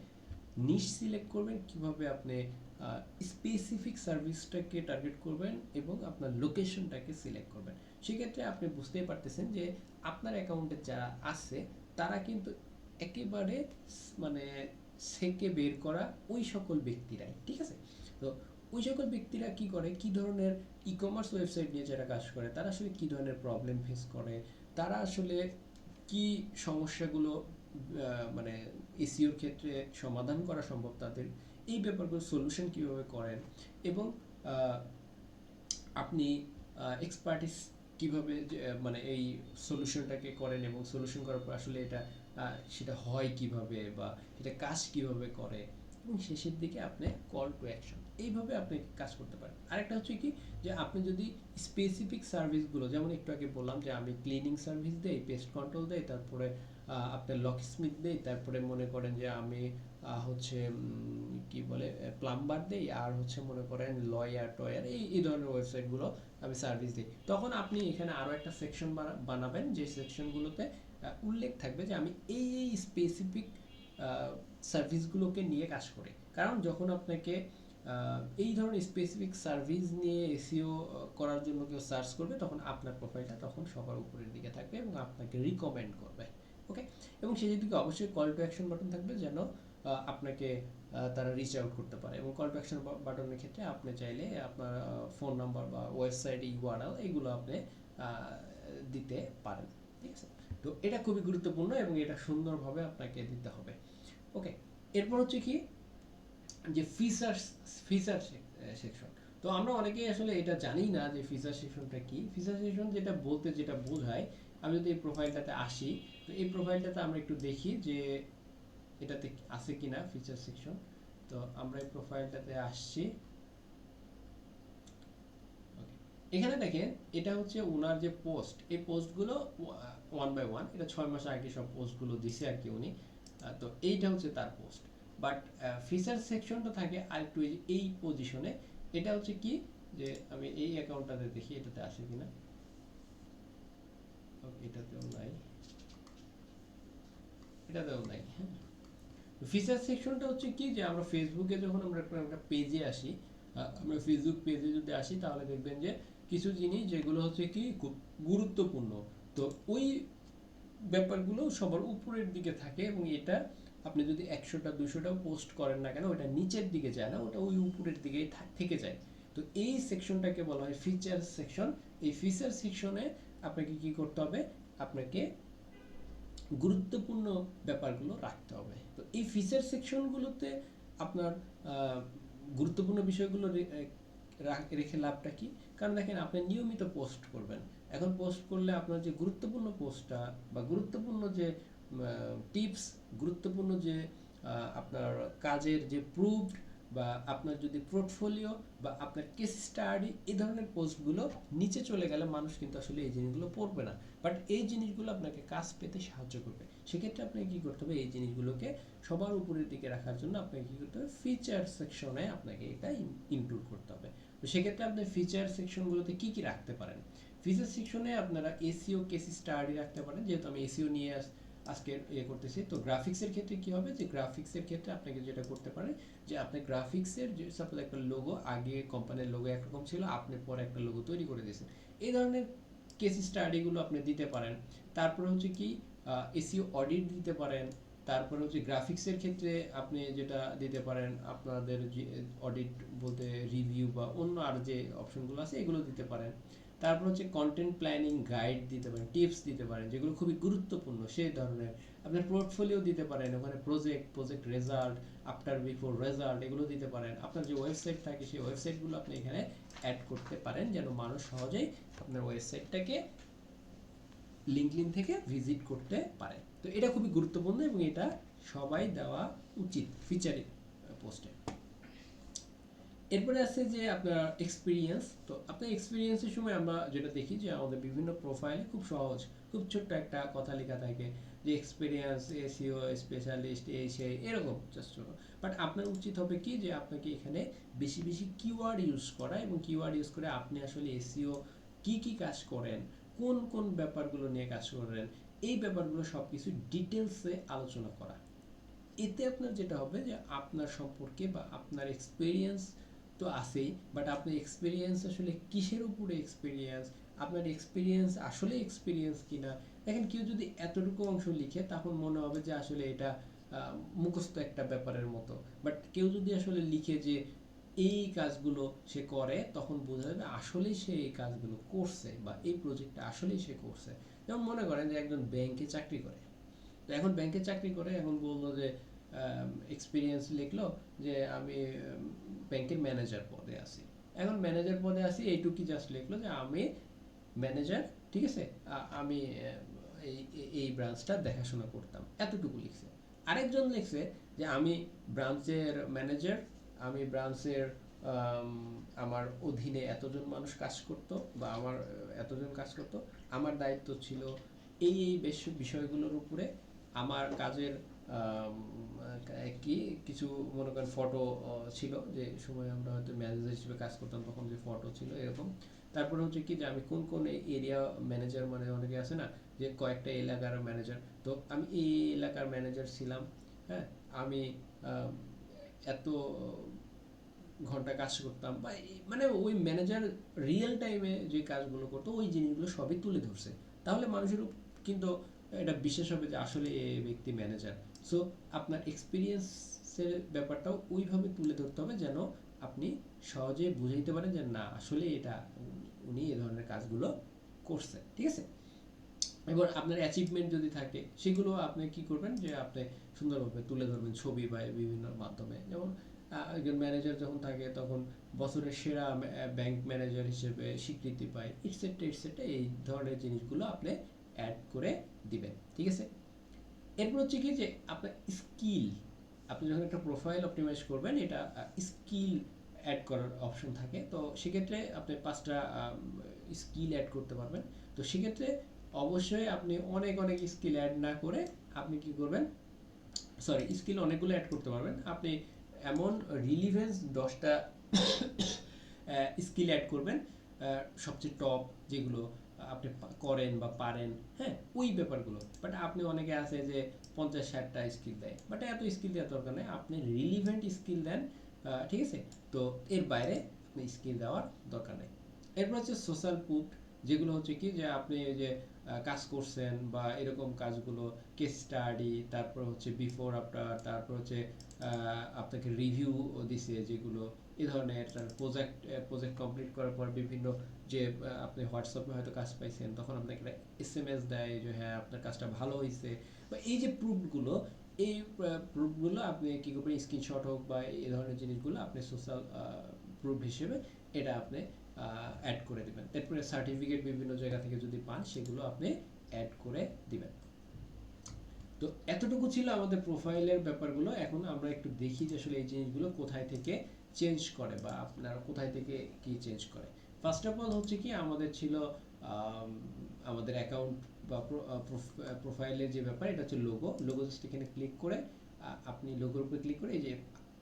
নিশ সিলেক্ট করবেন, কিভাবে আপনি স্পেসিফিক সার্ভিসটাকে টার্গেট করবেন এবং আপনার লোকেশনটাকে সিলেক্ট করবেন। সেক্ষেত্রে আপনি বুঝতেই পারতেছেন যে আপনার অ্যাকাউন্টে যারা আছে তারা কিন্তু একেবারে মানে সেকে বের করা ওই সকল ব্যক্তিরাই, ঠিক আছে? তো ওই সকল ব্যক্তিরা কি করে, কি ধরনের ই কমার্স ওয়েবসাইট নিয়ে যারা কাজ করে তারা আসলে কি ধরনের প্রবলেম ফেস করে, তারা আসলে কি সমস্যাগুলো মানে এসইওর ক্ষেত্রে সমাধান করা সম্ভব তাদের, এই ব্যাপারগুলো সলিউশন কিভাবে করেন, এবং আপনি এক্সপার্টিস কিভাবে মানে এই সলিউশনটাকে করেন এবং সলিউশন করার পর আসলে এটা সেটা হয় কিভাবে বা এটা কাজ কিভাবে করে, এবং শেষের দিকে আপনি কল টু অ্যাকশন, এইভাবে আপনি কাজ করতে পারেন। আরেকটা হচ্ছে কি, যে আপনি যদি স্পেসিফিক সার্ভিসগুলো, যেমন একটু আগে বললাম যে আমি ক্লিনিং সার্ভিস দেই, পেস্ট কন্ট্রোল দেই, তারপরে আপনার লকস্মিথ দেই, তারপরে মনে করেন যে আমি হচ্ছে কি বলে প্লাম্বার দেই, আর হচ্ছে মনে করেন লয়ার টয়ার, এই ধরনের ওয়েবসাইটগুলো আমি সার্ভিস দিই, তখন আপনি এখানে আরও একটা সেকশন বানাবেন যে সেকশনগুলোতে উল্লেখ থাকবে যে আমি এই স্পেসিফিক সার্ভিসগুলোকে নিয়ে কাজ করি। কারণ যখন আপনাকে এই ধরনের স্পেসিফিক সার্ভিস নিয়ে এসইও করার জন্য কেউ সার্চ করবে, তখন আপনার প্রোফাইলটা তখন সবার উপরের দিকে থাকবে এবং আপনাকে রিকমেন্ড করবে। ওকে, এবং সেই দিকে অবশ্যই কল টু অ্যাকশন বাটন থাকবে যেন আপনাকে তারা রিচ আউট করতে পারে, এবং কল টু অ্যাকশন বাটনের ক্ষেত্রে আপনি চাইলে আপনার ফোন নাম্বার বা ওয়েবসাইট ইউআরএল এগুলো আপনি দিতে পারেন, ঠিক আছে? তো এটা খুবই গুরুত্বপূর্ণ এবং এটা সুন্দরভাবে আপনাকে দিতে হবে। ওকে, এরপর হচ্ছে কি, যে ফিচার সেকশন। তো আমরা অনেকেই আসলে এটা জানি না যে ফিচার সেকশনটা কি। ফিচার সেকশন যেটা বলতে যেটা বোঝায়, আমি যদি এই প্রোফাইলটাতে আসি, তো এই প্রোফাইলটাতে আমরা একটু দেখি যে এটাতে আছে কিনা ফিচার সেকশন। তো আমরা এই প্রোফাইলটাতে আসছি। এখানে দেখেন এটা হচ্ছে ওনার যে পোস্ট, এই পোস্টগুলো ওয়ান বাই ওয়ান, এটা 6 মাস আগে সব পোস্টগুলো দিছে আর কি উনি। তো এইটা হচ্ছে তার পোস্ট, বাট ফিচার সেকশনটা থাকে আরেকটু এই পজিশনে। এটা হচ্ছে কি, যে আমি এই অ্যাকাউন্টটাতে দেখি এটাতে আসে কিনা। এটাতেও নাই, এটাতেও নাই। হ্যাঁ, ফিচার সেকশনটা হচ্ছে কি, যে আমরা ফেসবুকে যখন আমরা একটা পেজে আসি, আমরা ফেসবুক পেজে যদি আসি তাহলে দেখবেন যে কিছু জিনিস যেগুলো হচ্ছে কি খুব গুরুত্বপূর্ণ, তো ওই ব্যাপারগুলো সবার উপরের দিকে থাকে, এবং এটা আপনি যদি 100টা 200টাও পোস্ট করেন না কেন, ওটা নিচের দিকে যায় না, ওটা ওই উপরের দিকেই থেকে যায়। তো এই সেকশনটাকে বলা হয় ফিচার সেকশন। এই ফিচার সেকশনে আপনাকে কি করতে হবে, আপনাকে গুরুত্বপূর্ণ ব্যাপারগুলো রাখতে হবে। তো এই ফিচার সেকশনগুলোতে আপনার গুরুত্বপূর্ণ বিষয়গুলো রেখে লাভটা কি? কারণ দেখেন আপনি নিয়মিত পোস্ট করবেন, এখন পোস্ট করলে আপনার যে গুরুত্বপূর্ণ পোস্টটা বা গুরুত্বপূর্ণ যে টিপস, গুরুত্বপূর্ণ যে আপনার কাজের যে প্রুফ, বা আপনার যদি পোর্টফোলিও বা আপনার কেস স্টাডি, এই ধরনের পোস্টগুলো নিচে চলে গেলে মানুষ কিন্তু আসলে এই জিনিসগুলো পড়বে না, বাট এই জিনিসগুলো আপনাকে কাজ পেতে সাহায্য করবে। সেক্ষেত্রে আপনাকে কী করতে হবে, এই জিনিসগুলোকে সবার উপরের দিকে রাখার জন্য আপনাকে কী করতে হবে, ফিচার সেকশনে আপনাকে এটা ইনক্লুড করতে হবে। তো সেক্ষেত্রে আপনি ফিচার সেকশনগুলোতে কী কী রাখতে পারেন? ফিচার সেকশনে আপনারা এসইও কেস স্টাডি রাখতে পারেন, যেহেতু আমি এসইও নিয়ে আজকে করতেছি। তো গ্রাফিক্সের ক্ষেত্রে কি হবে, যে গ্রাফিক্সের ক্ষেত্রে আপনাকে যেটা করতে পারেন, যে আপনি গ্রাফিক্সের যে সাপোজ একটা লোগো, আগে কোম্পানির লোগো একরকম ছিল, আপনি পরে একটা লোগো তৈরি করে দিয়েছেন, এই ধরনের কেস স্টাডিগুলো আপনি দিতে পারেন। তারপরে হচ্ছে কি, এসইও অডিট দিতে পারেন। তারপরে হচ্ছে গ্রাফিক্সের ক্ষেত্রে আপনি যেটা দিতে পারেন, আপনাদের যে অডিট বলতে রিভিউ বা অন্য আর যে অপশনগুলো আছে এগুলো দিতে পারেন। তারপর হচ্ছে কন্টেন্ট প্ল্যানিং গাইড দিতে পারেন, টিপস দিতে পারেন যেগুলো খুবই গুরুত্বপূর্ণ সেই ধরনের। আপনার পোর্টফোলিও দিতে পারেন, ওখানে project result, after before result এগুলো দিতে পারেন। আপনার যে ওয়েবসাইট থাকে সেই ওয়েবসাইটগুলো আপনি এখানে অ্যাড করতে পারেন, যেন মানুষ সহজেই আপনার ওয়েবসাইটটাকে লিঙ্কডিন থেকে ভিজিট করতে পারে। তো এটা খুবই গুরুত্বপূর্ণ এবং এটা সবাই দেওয়া উচিত ফিচারে পোস্টে। এরপরে আছে যে আপনার এক্সপিরিয়েন্স। তো আপনার এক্সপিরিয়েন্সের সময় আমরা যেটা দেখি যে আমাদের বিভিন্ন প্রোফাইলে খুব সহজ, খুব ছোট্ট একটা কথা লেখা থাকে যে এক্সপিরিয়েন্স এসইও স্পেশালিস্ট, এই সেই এরকম জাস্ট ছোটো। বাট আপনার উচিত হবে কি, যে আপনাকে এখানে বেশি বেশি কিওয়ার্ড ইউজ করা, এবং কিওয়ার্ড ইউজ করে আপনি আসলে এসইও কি কি কাজ করেন, কোন কোন ব্যাপারগুলো নিয়ে কাজ করেন, এই ব্যাপারগুলো সবকিছু ডিটেলসে আলোচনা করা। এতে আপনার যেটা হবে যে আপনার সম্পর্কে বা আপনার এক্সপিরিয়েন্স তো আছেই, বাট আপনার এক্সপিরিয়েন্স আসলে কিসের উপরে এক্সপিরিয়েন্স, আপনার এক্সপিরিয়েন্স আসলে এক্সপিরিয়েন্স কিনা। দেখেন কেউ যদি এতটুকু অংশ লিখে তখন মনে হবে যে আসলে এটা মুখস্থ একটা ব্যাপারের মতো, বাট কেউ যদি আসলে লিখে যে এই কাজগুলো সে করে, তখন বোঝা যাবে আসলেই সে এই কাজগুলো করছে বা এই প্রজেক্টটা আসলেই সে করছে। যেমন মনে করেন যে একজন ব্যাংকে চাকরি করে, তো এখন ব্যাংকে চাকরি করে, এখন বললো যে এক্সপিরিয়েন্স লিখলো যে আমি ব্যাংকের ম্যানেজার পদে আছি। এখন ম্যানেজার পদে আছি এইটুকুই জাস্ট লিখলো যে আমি ম্যানেজার, ঠিক আছে, আমি এই এই ব্রাঞ্চটা দেখাশোনা করতাম, এতটুকু লিখছে। আরেকজন লিখছে যে আমি ব্রাঞ্চের ম্যানেজার, আমি ব্রাঞ্চের আমার অধীনে এতজন মানুষ কাজ করত বা আমার এতজন কাজ করত, আমার দায়িত্ব ছিল এই এই বিষয়গুলোর উপরে। আমার কাজের কি কিছু মনে করেন ফটো ছিল, যে সময় আমরা হয়তো ম্যানেজার হিসেবে কাজ করতাম তখন যে ফটো ছিল এরকম। তারপরে হচ্ছে কি যে আমি কোন কোন এরিয়া ম্যানেজার, মানে অনেকে আছে না যে কয়েকটা এলাকার ম্যানেজার, তো আমি এই এলাকার ম্যানেজার ছিলাম। হ্যাঁ, আমি এত ঘন্টা কাজ করতাম, বা মানে ওই ম্যানেজার রিয়েল টাইমে যে কাজগুলো করতো ওই জিনিসগুলো সবই তুলে ধরছে। তাহলে মানুষের কিন্তু এটা বিশ্বাস হবে যে আসলে এই ব্যক্তি ম্যানেজার। সো আপনার এক্সপিরিয়েন্সের ব্যাপারটাও ওইভাবে তুলে ধরতে হবে যেন আপনি সহজে বুঝাইতে পারেন যে না আসলে এটা উনি এ ধরনের কাজগুলো করছে, ঠিক আছে। এবার আপনার অ্যাচিভমেন্ট যদি থাকে সেগুলো আপনি কি করবেন যে আপনি সুন্দরভাবে তুলে ধরবেন ছবি বা বিভিন্ন মাধ্যমে। যেমন একজন ম্যানেজার যখন থাকে তখন বছরের সেরা ব্যাংক ম্যানেজার হিসেবে স্বীকৃতি পায়, ইটসেট্রা ইটসেট্রা, এই ধরনের জিনিসগুলো আপনি অ্যাড করে দিবেন, ঠিক আছে। এরপর হচ্ছে কি যে আপনার স্কিল, আপনি যখন একটা প্রোফাইল অপটিমাইজ করবেন, এটা স্কিল অ্যাড করার অপশন থাকে, তো সেক্ষেত্রে আপনি 5টা স্কিল অ্যাড করতে পারবেন। তো সেক্ষেত্রে অবশ্যই আপনি অনেক অনেক স্কিল অ্যাড না করে আপনি কি করবেন, সরি, স্কিল অনেকগুলো অ্যাড করতে পারবেন আপনি, এমন রিলিভেন্স 10টা স্কিল অ্যাড করবেন, সবচেয়ে টপ যেগুলো আপনি করেন বা পারেন, হ্যাঁ, ওই ব্যাপারগুলো। বাট আপনি অনেকে আছে যে 50-60টা স্কিল দেয়, বাট এত স্কিল দেওয়ার দরকার নেই, আপনি রিলিভেন্ট স্কিল দেন, ঠিক আছে। তো এর বাইরে আপনি স্কিল দেওয়ার দরকার নেই। এরপর হচ্ছে সোশ্যাল প্রুফ, যেগুলো হচ্ছে কি যে আপনি যে কাজ করছেন বা এরকম কাজগুলো, কেস স্টাডি, তারপর হচ্ছে বিফোর আফটার, তারপর হচ্ছে আপনাকে রিভিউ দিছে যেগুলো, এই ধরনের প্রজেক্ট প্রজেক্ট কমপ্লিট করার পর বিভিন্ন যে আপনি হোয়াটসঅ্যাপে হয়তো কাজ পাইছেন তখন আপনাকে একটা এসএমএস দেয় যে হ্যাঁ আপনার কাজটা ভালো হয়েছে, বা এই যে প্রুফগুলো, এই প্রুফগুলো আপনি কী করবেন, স্ক্রিনশট হোক বা এই ধরনের জিনিসগুলো আপনি সোশ্যাল প্রুফ হিসেবে এটা আপনি অ্যাড করে দিবেন। এরপরে সার্টিফিকেট বিভিন্ন জায়গা থেকে যদি পান সেগুলো আপনি অ্যাড করে দিবেন। তো এতটুকু ছিল আমাদের প্রোফাইলের ব্যাপারগুলো। এখন আমরা একটু দেখি যে আসলে এই জিনিসগুলো কোথায় থেকে চেঞ্জ করে বা আপনারা কোথায় থেকে কি চেঞ্জ করে। ফার্স্ট অফ অল হচ্ছে কি আমাদের ছিল আমাদের অ্যাকাউন্ট বা প্রোফাইলের যে ব্যাপার, এটা হচ্ছে লোগো। লোগো জাস্ট এখানে ক্লিক করে আপনি লোগোর উপরে ক্লিক করে এই যে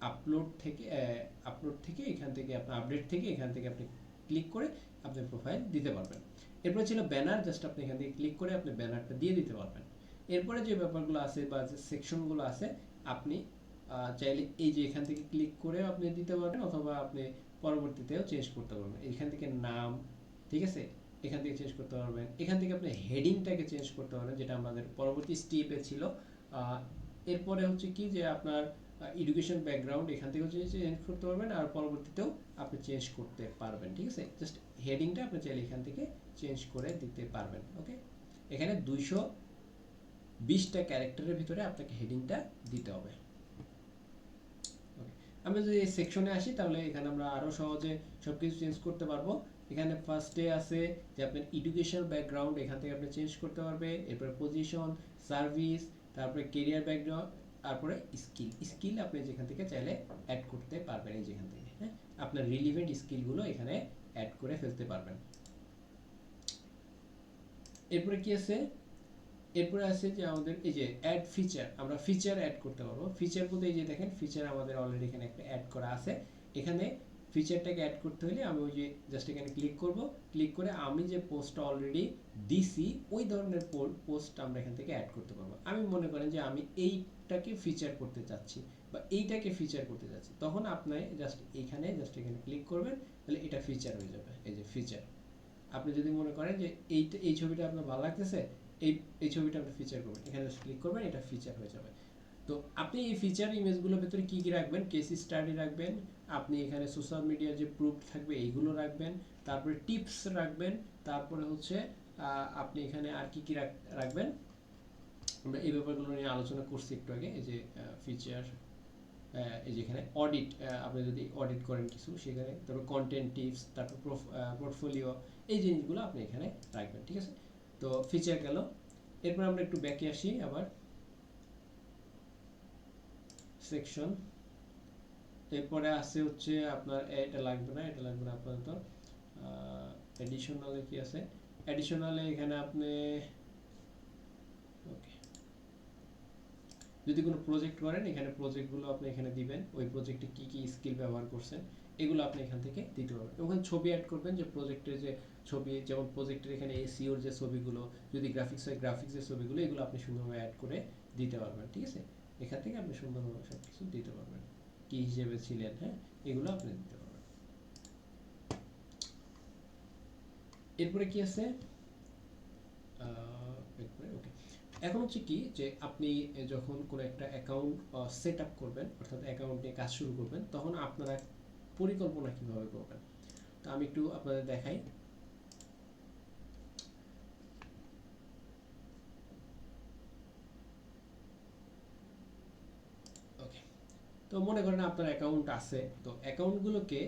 আপলোড থেকে এখান থেকে আপনার আপডেট থেকে এখান থেকে আপনি ক্লিক করে আপনার প্রোফাইল দিতে পারবেন। এরপরে ছিল ব্যানার, জাস্ট আপনি এখান থেকে ক্লিক করে আপনি ব্যানারটা দিয়ে দিতে পারবেন। এরপরে যে ব্যাপারগুলো আছে বা যে সেকশনগুলো আছে আপনি চাইলে এই যে এখান থেকে ক্লিক করে আপনি দিতে পারবেন, অথবা আপনি পরবর্তীতেও চেঞ্জ করতে পারবেন। এখান থেকে নাম, ঠিক আছে, এখান থেকে চেঞ্জ করতে পারবেন। এখান থেকে আপনি হেডিংটাকে চেঞ্জ করতে পারবেন, যেটা আমাদের পরবর্তী স্টেপে ছিল। এরপরে হচ্ছে কি যে আপনার এডুকেশন ব্যাকগ্রাউন্ড, এখান থেকেও চেঞ্জ করতে পারবেন, আর পরবর্তীতেও আপনি চেঞ্জ করতে পারবেন, ঠিক আছে। জাস্ট হেডিংটা আপনি চাইলে এখান থেকে চেঞ্জ করে দিতে পারবেন। ওকে, এখানে 220টা ক্যারেক্টারের ভিতরে আপনাকে হেডিংটা দিতে হবে। আমরা যদি সেকশনে আসি তাহলে এখানে আমরা আরো সহজে সবকিছু চেঞ্জ করতে পারবো। এখানে ফার্স্টে আছে যে আপনার এডুকেশন ব্যাকগ্রাউন্ড, এখান থেকে আপনি চেঞ্জ করতে পারবে। এরপরে পজিশন, সার্ভিস, তারপরে কেরিয়ার ব্যাকগ্রাউন্ড, তারপরে স্কিল আপনি যেখান থেকে চাইলে অ্যাড করতে পারবেন, এই যেখান থেকে, হ্যাঁ, আপনার রিলিভেন্ট স্কিলগুলো এখানে অ্যাড করে ফেলতে পারবেন। এরপরে কি আছে, এরপরে আছে যে আমাদের এই যে অ্যাড ফিচার, আমরা ফিচার অ্যাড করতে পারবো। ফিচার বলতে এই যে দেখেন ফিচার আমাদের অলরেডি এখানে একটা অ্যাড করা আছে। এখানে ফিচারটাকে অ্যাড করতে হলে আমি ওই যে জাস্ট এখানে ক্লিক করব, ক্লিক করে আমি যে পোস্টটা অলরেডি দিছি ওই ধরনের পোস্ট আমরা এখান থেকে অ্যাড করতে পারবো। আমি মনে করেন যে আমি এইটাকে ফিচার করতে চাচ্ছি বা এইটাকে ফিচার করতে চাচ্ছি, তখন আপনি জাস্ট এখানে ক্লিক করবেন, তাহলে এটা ফিচার হয়ে যাবে। এই যে ফিচার, আপনি যদি মনে করেন যে এই ছবিটা আপনার ভালো লাগতেছে, এই ছবিটা আপনি ফিচার করবেন, এখানে ক্লিক করবেন, এটা ফিচার হয়ে যাবে। তো আপনি এই ফিচার ইমেজগুলোর ভেতরে কি রাখবেন, কেস স্টাডি রাখবেন, আপনি এখানে সোশ্যাল মিডিয়ার যে প্রুফ থাকবে এইগুলো রাখবেন, তারপরে টিপস রাখবেন, তারপরে হচ্ছে আপনি এখানে আর কি রাখবেন, আমরা এই ব্যাপারগুলো নিয়ে আলোচনা করছি একটু আগে। এই যে ফিচার, এই যেখানে অডিট, আপনি যদি অডিট করেন কিছু সেখানে, তারপর কন্টেন্ট টিপস, তারপর পোর্টফোলিও, এই জিনিসগুলো আপনি এখানে রাখবেন, ঠিক আছে। তো ফিচার গেল। এরপর আমরা একটু ব্যাকে আসি আবার, সেকশন। এরপরে আছে হচ্ছে আপনার এটা লাগবে না আপাতত। এডিশনালে কি আছে, এডিশনালে এখানে আপনি ওকে, যদি কোনো প্রজেক্ট করেন এখানে প্রজেক্টগুলো আপনি এখানে দিবেন, ওই প্রজেক্টে কি কি স্কিল ব্যবহার করছেন এগুলো আপনি এখান থেকে দিতে পারবেন। ওখানে ছবি অ্যাড করবেন, যে প্রজেক্টের যে ছবি, যেমন প্রজেক্টের এখানে এসইওর যে ছবিগুলো, যদি গ্রাফিক্স হয় গ্রাফিক্সের ছবিগুলো, এগুলো আপনি সুন্দরভাবে অ্যাড করে দিতে পারবেন, ঠিক আছে। এখান থেকে আপনি সুন্দরভাবে সব কিছু দিতে পারবেন, কি হিসেবে ছিলেন, হ্যাঁ, এগুলো আপনি দিতে পারবেন। এরপরে কি আছে, ওকে, এখন হচ্ছে কি যে আপনি যখন কোনো একটা অ্যাকাউন্ট সেট আপ করবেন, অর্থাৎ অ্যাকাউন্ট নিয়ে কাজ শুরু করবেন, তখন আপনারা পরিকল্পনা কিভাবে করবেন। তো আমি একটু আপনাদের দেখাই। ওকে, তো মনে করেন আপনার অ্যাকাউন্ট আছে, তো অ্যাকাউন্টগুলোকে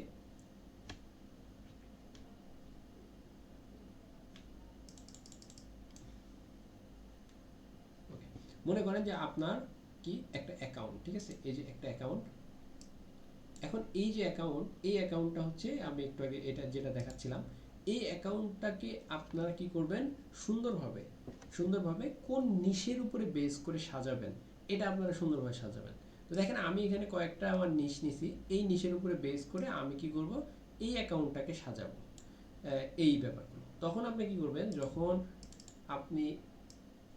ওকে, মনে করেন যে আপনার কি একটা অ্যাকাউন্ট, ঠিক আছে, এই যে একটা অ্যাকাউন্ট। এখন এই যে অ্যাকাউন্ট, এই অ্যাকাউন্টটা হচ্ছে আমি একটু আগে এটা যেটা দেখাচ্ছিলাম, এই অ্যাকাউন্টটাকে আপনারা কি করবেন, সুন্দরভাবে সুন্দরভাবে কোন নিশের উপরে বেস করে সাজাবেন, এটা আপনারা সুন্দরভাবে সাজাবেন। তো দেখেন আমি এখানে কয়েকটা আমার নিশ নিছি, এই নিশের উপরে বেস করে আমি কি করব, এই অ্যাকাউন্টটাকে সাজাবো, এই ব্যাপারগুলো। তখন আপনি কি করবেন, যখন আপনি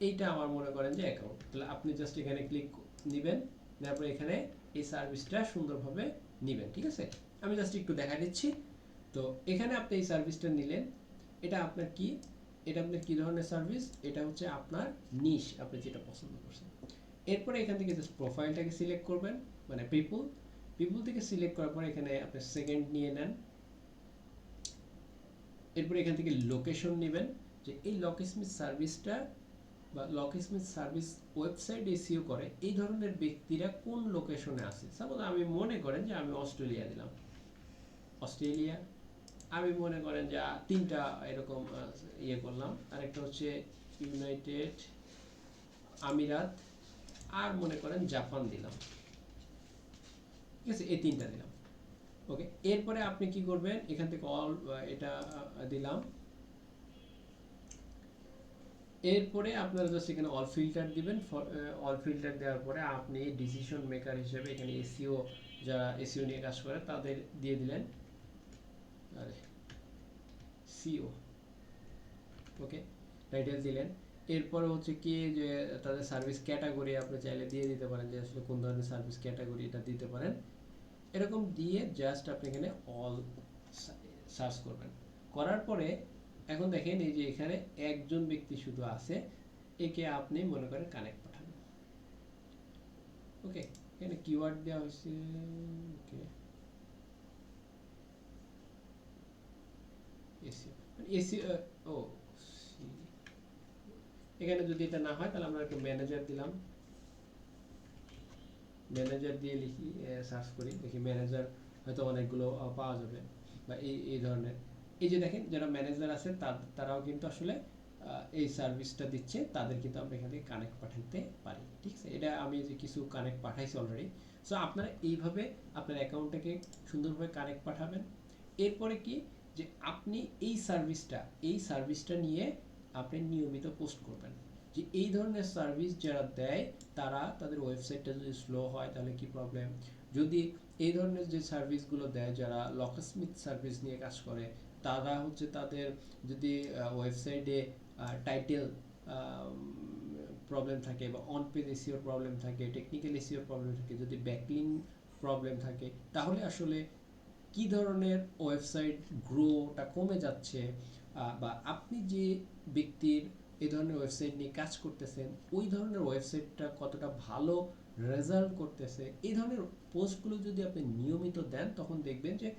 এইটা আমার মনে করেন যে অ্যাকাউন্ট, তাহলে আপনি জাস্ট এখানে ক্লিক নেবেন, তারপর এখানে এই সার্ভিসটা সুন্দরভাবে নেবেন, ঠিক আছে। আমি জাস্ট একটু দেখা দিচ্ছি। তো এখানে আপনি এই সার্ভিসটা নিলেন, এটা আপনার কি, এটা আপনার কি ধরনের সার্ভিস, এটা হচ্ছে আপনার নিশ, আপনি যেটা পছন্দ করছেন। এরপরে এখান থেকে জাস্ট প্রোফাইলটাকে সিলেক্ট করবেন, মানে পিপল, পিপল থেকে সিলেক্ট করার পরে এখানে আপনি সেকেন্ড নিয়ে নেন। এরপরে এখান থেকে লোকেশন নেবেন, যে এই লকস্মিথ সার্ভিসটা বা লকস্মিথ সার্ভিস ওয়েবসাইট এসইও করে এই ধরনের ব্যক্তিরা কোন লোকেশনে আছে। সাপোজ আমি মনে করেন যে আমি অস্ট্রেলিয়া দিলাম, অস্ট্রেলিয়া। আমি মনে করেন যে তিনটা এরকম ইয়ে করলাম, আরেকটা হচ্ছে ইউনাইটেড আমিরাত, আর মনে করেন জাপান দিলাম, ঠিক আছে, এই তিনটা দিলাম। ওকে, এরপরে আপনি কি করবেন, এখান থেকে অল এটা দিলাম। এরপরে আপনারা জাস্ট এখানে অল ফিল্টার দিবেন। অল ফিল্টার দেওয়ার পরে আপনি ডিসিশন মেকার হিসেবে এখানে এসইও, যারা এসইও নিয়ে কাজ করে তাদের দিয়ে দিলেন, আরে সিও, ওকে, টাইটেল দিলেন। এরপরে হচ্ছে কি যে তাদের সার্ভিস ক্যাটাগরি আপনি চাইলে দিয়ে দিতে পারেন, যে আসলে কোন ধরনের সার্ভিস ক্যাটাগরি এটা দিতে পারেন। এরকম দিয়ে জাস্ট আপনি এখানে অল সার্চ করবেন, করার পরে এখন দেখেন এই যে এখানে একজন ব্যক্তি শুধু আছে, একে আপনি মনে করেন কানেক্ট পাঠাবেন। ওকে, এখানে কিওয়ার্ড দেওয়া হয়েছে, ওকে, এসি এসি, ও এখানে যদি এটা না হয় তাহলে আমরা একটু ম্যানেজার দিলাম, ম্যানেজার দিয়ে লিখি, সার্চ করি, দেখি ম্যানেজার হয়তো অনেকগুলো পাওয়া যাবে, বা এই ধরনের। এই যে দেখেন যারা ম্যানেজার আছে তারাও কিন্তু আসলে এই সার্ভিসটা দিচ্ছে, তাদের কিন্তু আমরা এখান থেকে কানেক্ট পাঠাতে পারি, ঠিক আছে। এটা আমি যে কিছু কানেক্ট পাঠাইছি অলরেডি। সো আপনারা এইভাবে আপনার অ্যাকাউন্টটাকে সুন্দরভাবে কানেক্ট পাঠাবেন। এরপরে কি, যে আপনি এই সার্ভিসটা নিয়ে আপনি নিয়মিত পোস্ট করবেন, যে এই ধরনের সার্ভিস যারা দেয় তারা তাদের ওয়েবসাইটটা যদি স্লো হয় তাহলে কি প্রবলেম, যদি এই ধরনের যে সার্ভিসগুলো দেয়, যারা লকস্মিথ সার্ভিস নিয়ে কাজ করে, তারা হচ্ছে তাদের যদি ওয়েবসাইটে টাইটেল প্রবলেম থাকে বা অন পেজ এসইও প্রবলেম থাকে, টেকনিক্যাল এসইও প্রবলেম থাকে, যদি ব্যাকলিং প্রবলেম থাকে, তাহলে আসলে কি ধরনের ওয়েবসাইট গ্রোটা কমে যাচ্ছে, বা আপনি যে ব্যক্তির এই ধরনের ওয়েবসাইট নিয়ে কাজ করতেছেন ওই ধরনের ওয়েবসাইটটা কতটা ভালো রেজাল্ট করতেছে, এই ধরনের পোস্টগুলো যদি আপনি নিয়মিত দেন, তখন দেখবেন যে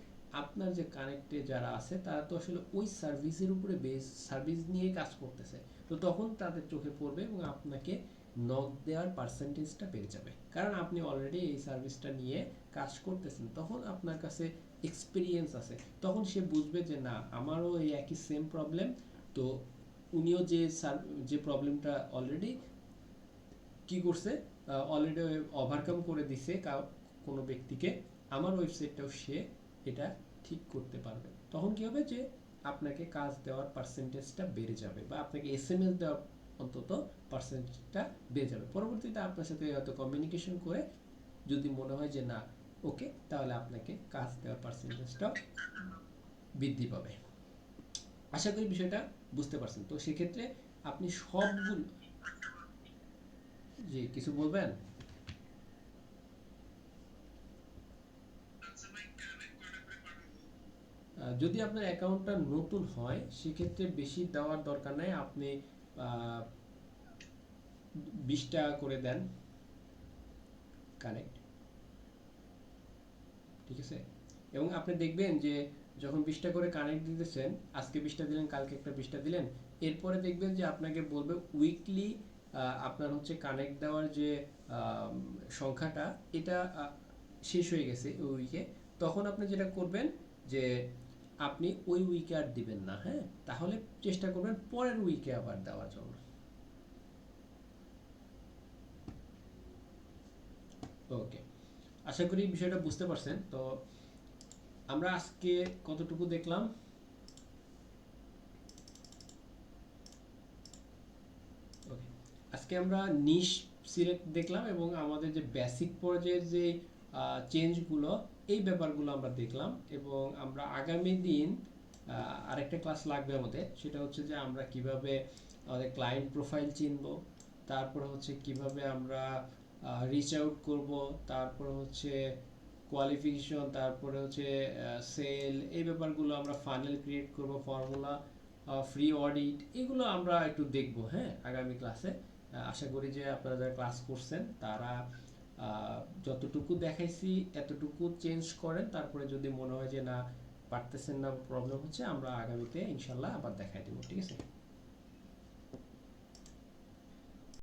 আপনার যে কানেক্টে যারা আছে তারা তো আসলে ওই সার্ভিসের উপরে বেস সার্ভিস নিয়ে কাজ করতেছে, তো তখন তাদের চোখে পড়বে এবং আপনাকে নক দেওয়ার পার্সেন্টেজটা বেড়ে যাবে, কারণ আপনি অলরেডি এই সার্ভিসটা নিয়ে কাজ করতেছেন, তখন আপনার কাছে এক্সপিরিয়েন্স আছে, তখন সে বুঝবে যে না আমারও এই একই সেম প্রবলেম, তো উনিও যে প্রবলেমটা অলরেডি কি করছে, অলরেডি ওভারকাম করে দিছে কোনো ব্যক্তিকে, আমার ওয়েবসাইটটাও সে এটা ঠিক করতে পারবে, তখন কি হবে যে আপনাকে কাজ দেওয়ার পার্সেন্টেজটা বেড়ে যাবে বা আপনাকে এসএমএস দেওয়ার অন্তত পার্সেন্টেজটা বেড়ে যাবে, পরবর্তীতে আপনার সাথে হয়তো কমিউনিকেশন করে যদি মনে হয় যে না ওকে, তাহলে আপনাকে কাজ দেওয়ার পার্সেন্টেজটা বৃদ্ধি পাবে। আশা করি বিষয়টা বুঝতে পারছেন। তো সেক্ষেত্রে আপনি সবগুলো, জি কিছু বলবেন? যদি আপনার অ্যাকাউন্টটা নতুন হয় সেক্ষেত্রে বেশি দেওয়ার দরকার নাই, আপনি 20 টাকা করে দেন কানেক্ট, ঠিক আছে? এবং আপনি দেখবেন যে যখন 20টা করে কানেক্ট দিতেছেন, আজকে 20টা দিলেন, কালকে একটা 20টা দিলেন, এরপরে দেখবেন যে আপনাকে বলবে উইকলি আপনার হচ্ছে কানেক্ট দেওয়ার যে সংখ্যাটা এটা শেষ হয়ে গেছে ওই উইকে, তখন আপনি যেটা করবেন যে আপনি ওই উইকে আর দিবেন না, হ্যাঁ, তাহলে চেষ্টা করবেন পরের উইকে আবার দেওয়ার জন্য। ওকে, আশা করি বিষয়টা বুঝতে পারছেন। তো আমরা আজকে কতটুকু দেখলাম? ওকে, আজকে আমরা নিশ সিলেক্ট দেখলাম এবং আমাদের যে বেসিক পর্যায়ের যে চেঞ্জগুলো, এই ব্যাপারগুলো আমরা দেখলাম, এবং আমরা আগামী দিন আরেকটা ক্লাস লাগবে আমাদের, সেটা হচ্ছে যে আমরা কিভাবে আমাদের ক্লায়েন্ট প্রোফাইল চিনব, তারপর হচ্ছে কিভাবে আমরা রিচ আউট করব, তারপর হচ্ছে কোয়ালিফিকেশন, তারপরে হচ্ছে সেল, এই ব্যাপারগুলো আমরা ফানেল ক্রিয়েট করব, ফর্মুলা, ফ্রি অডিট, এগুলো আমরা একটু দেখব, হ্যাঁ, আগামী ক্লাসে। আশা করি যে আপনারা যারা ক্লাস করছেন তারা যতটুকু দেখাইছি এতটুকু চেঞ্জ করেন, তারপরে যদি মনে হয় যে না পারতেছেন না, প্রবলেম হচ্ছে, আমরা আগামীতে ইনশাল্লাহ আবার দেখাই দেবো, ঠিক আছে?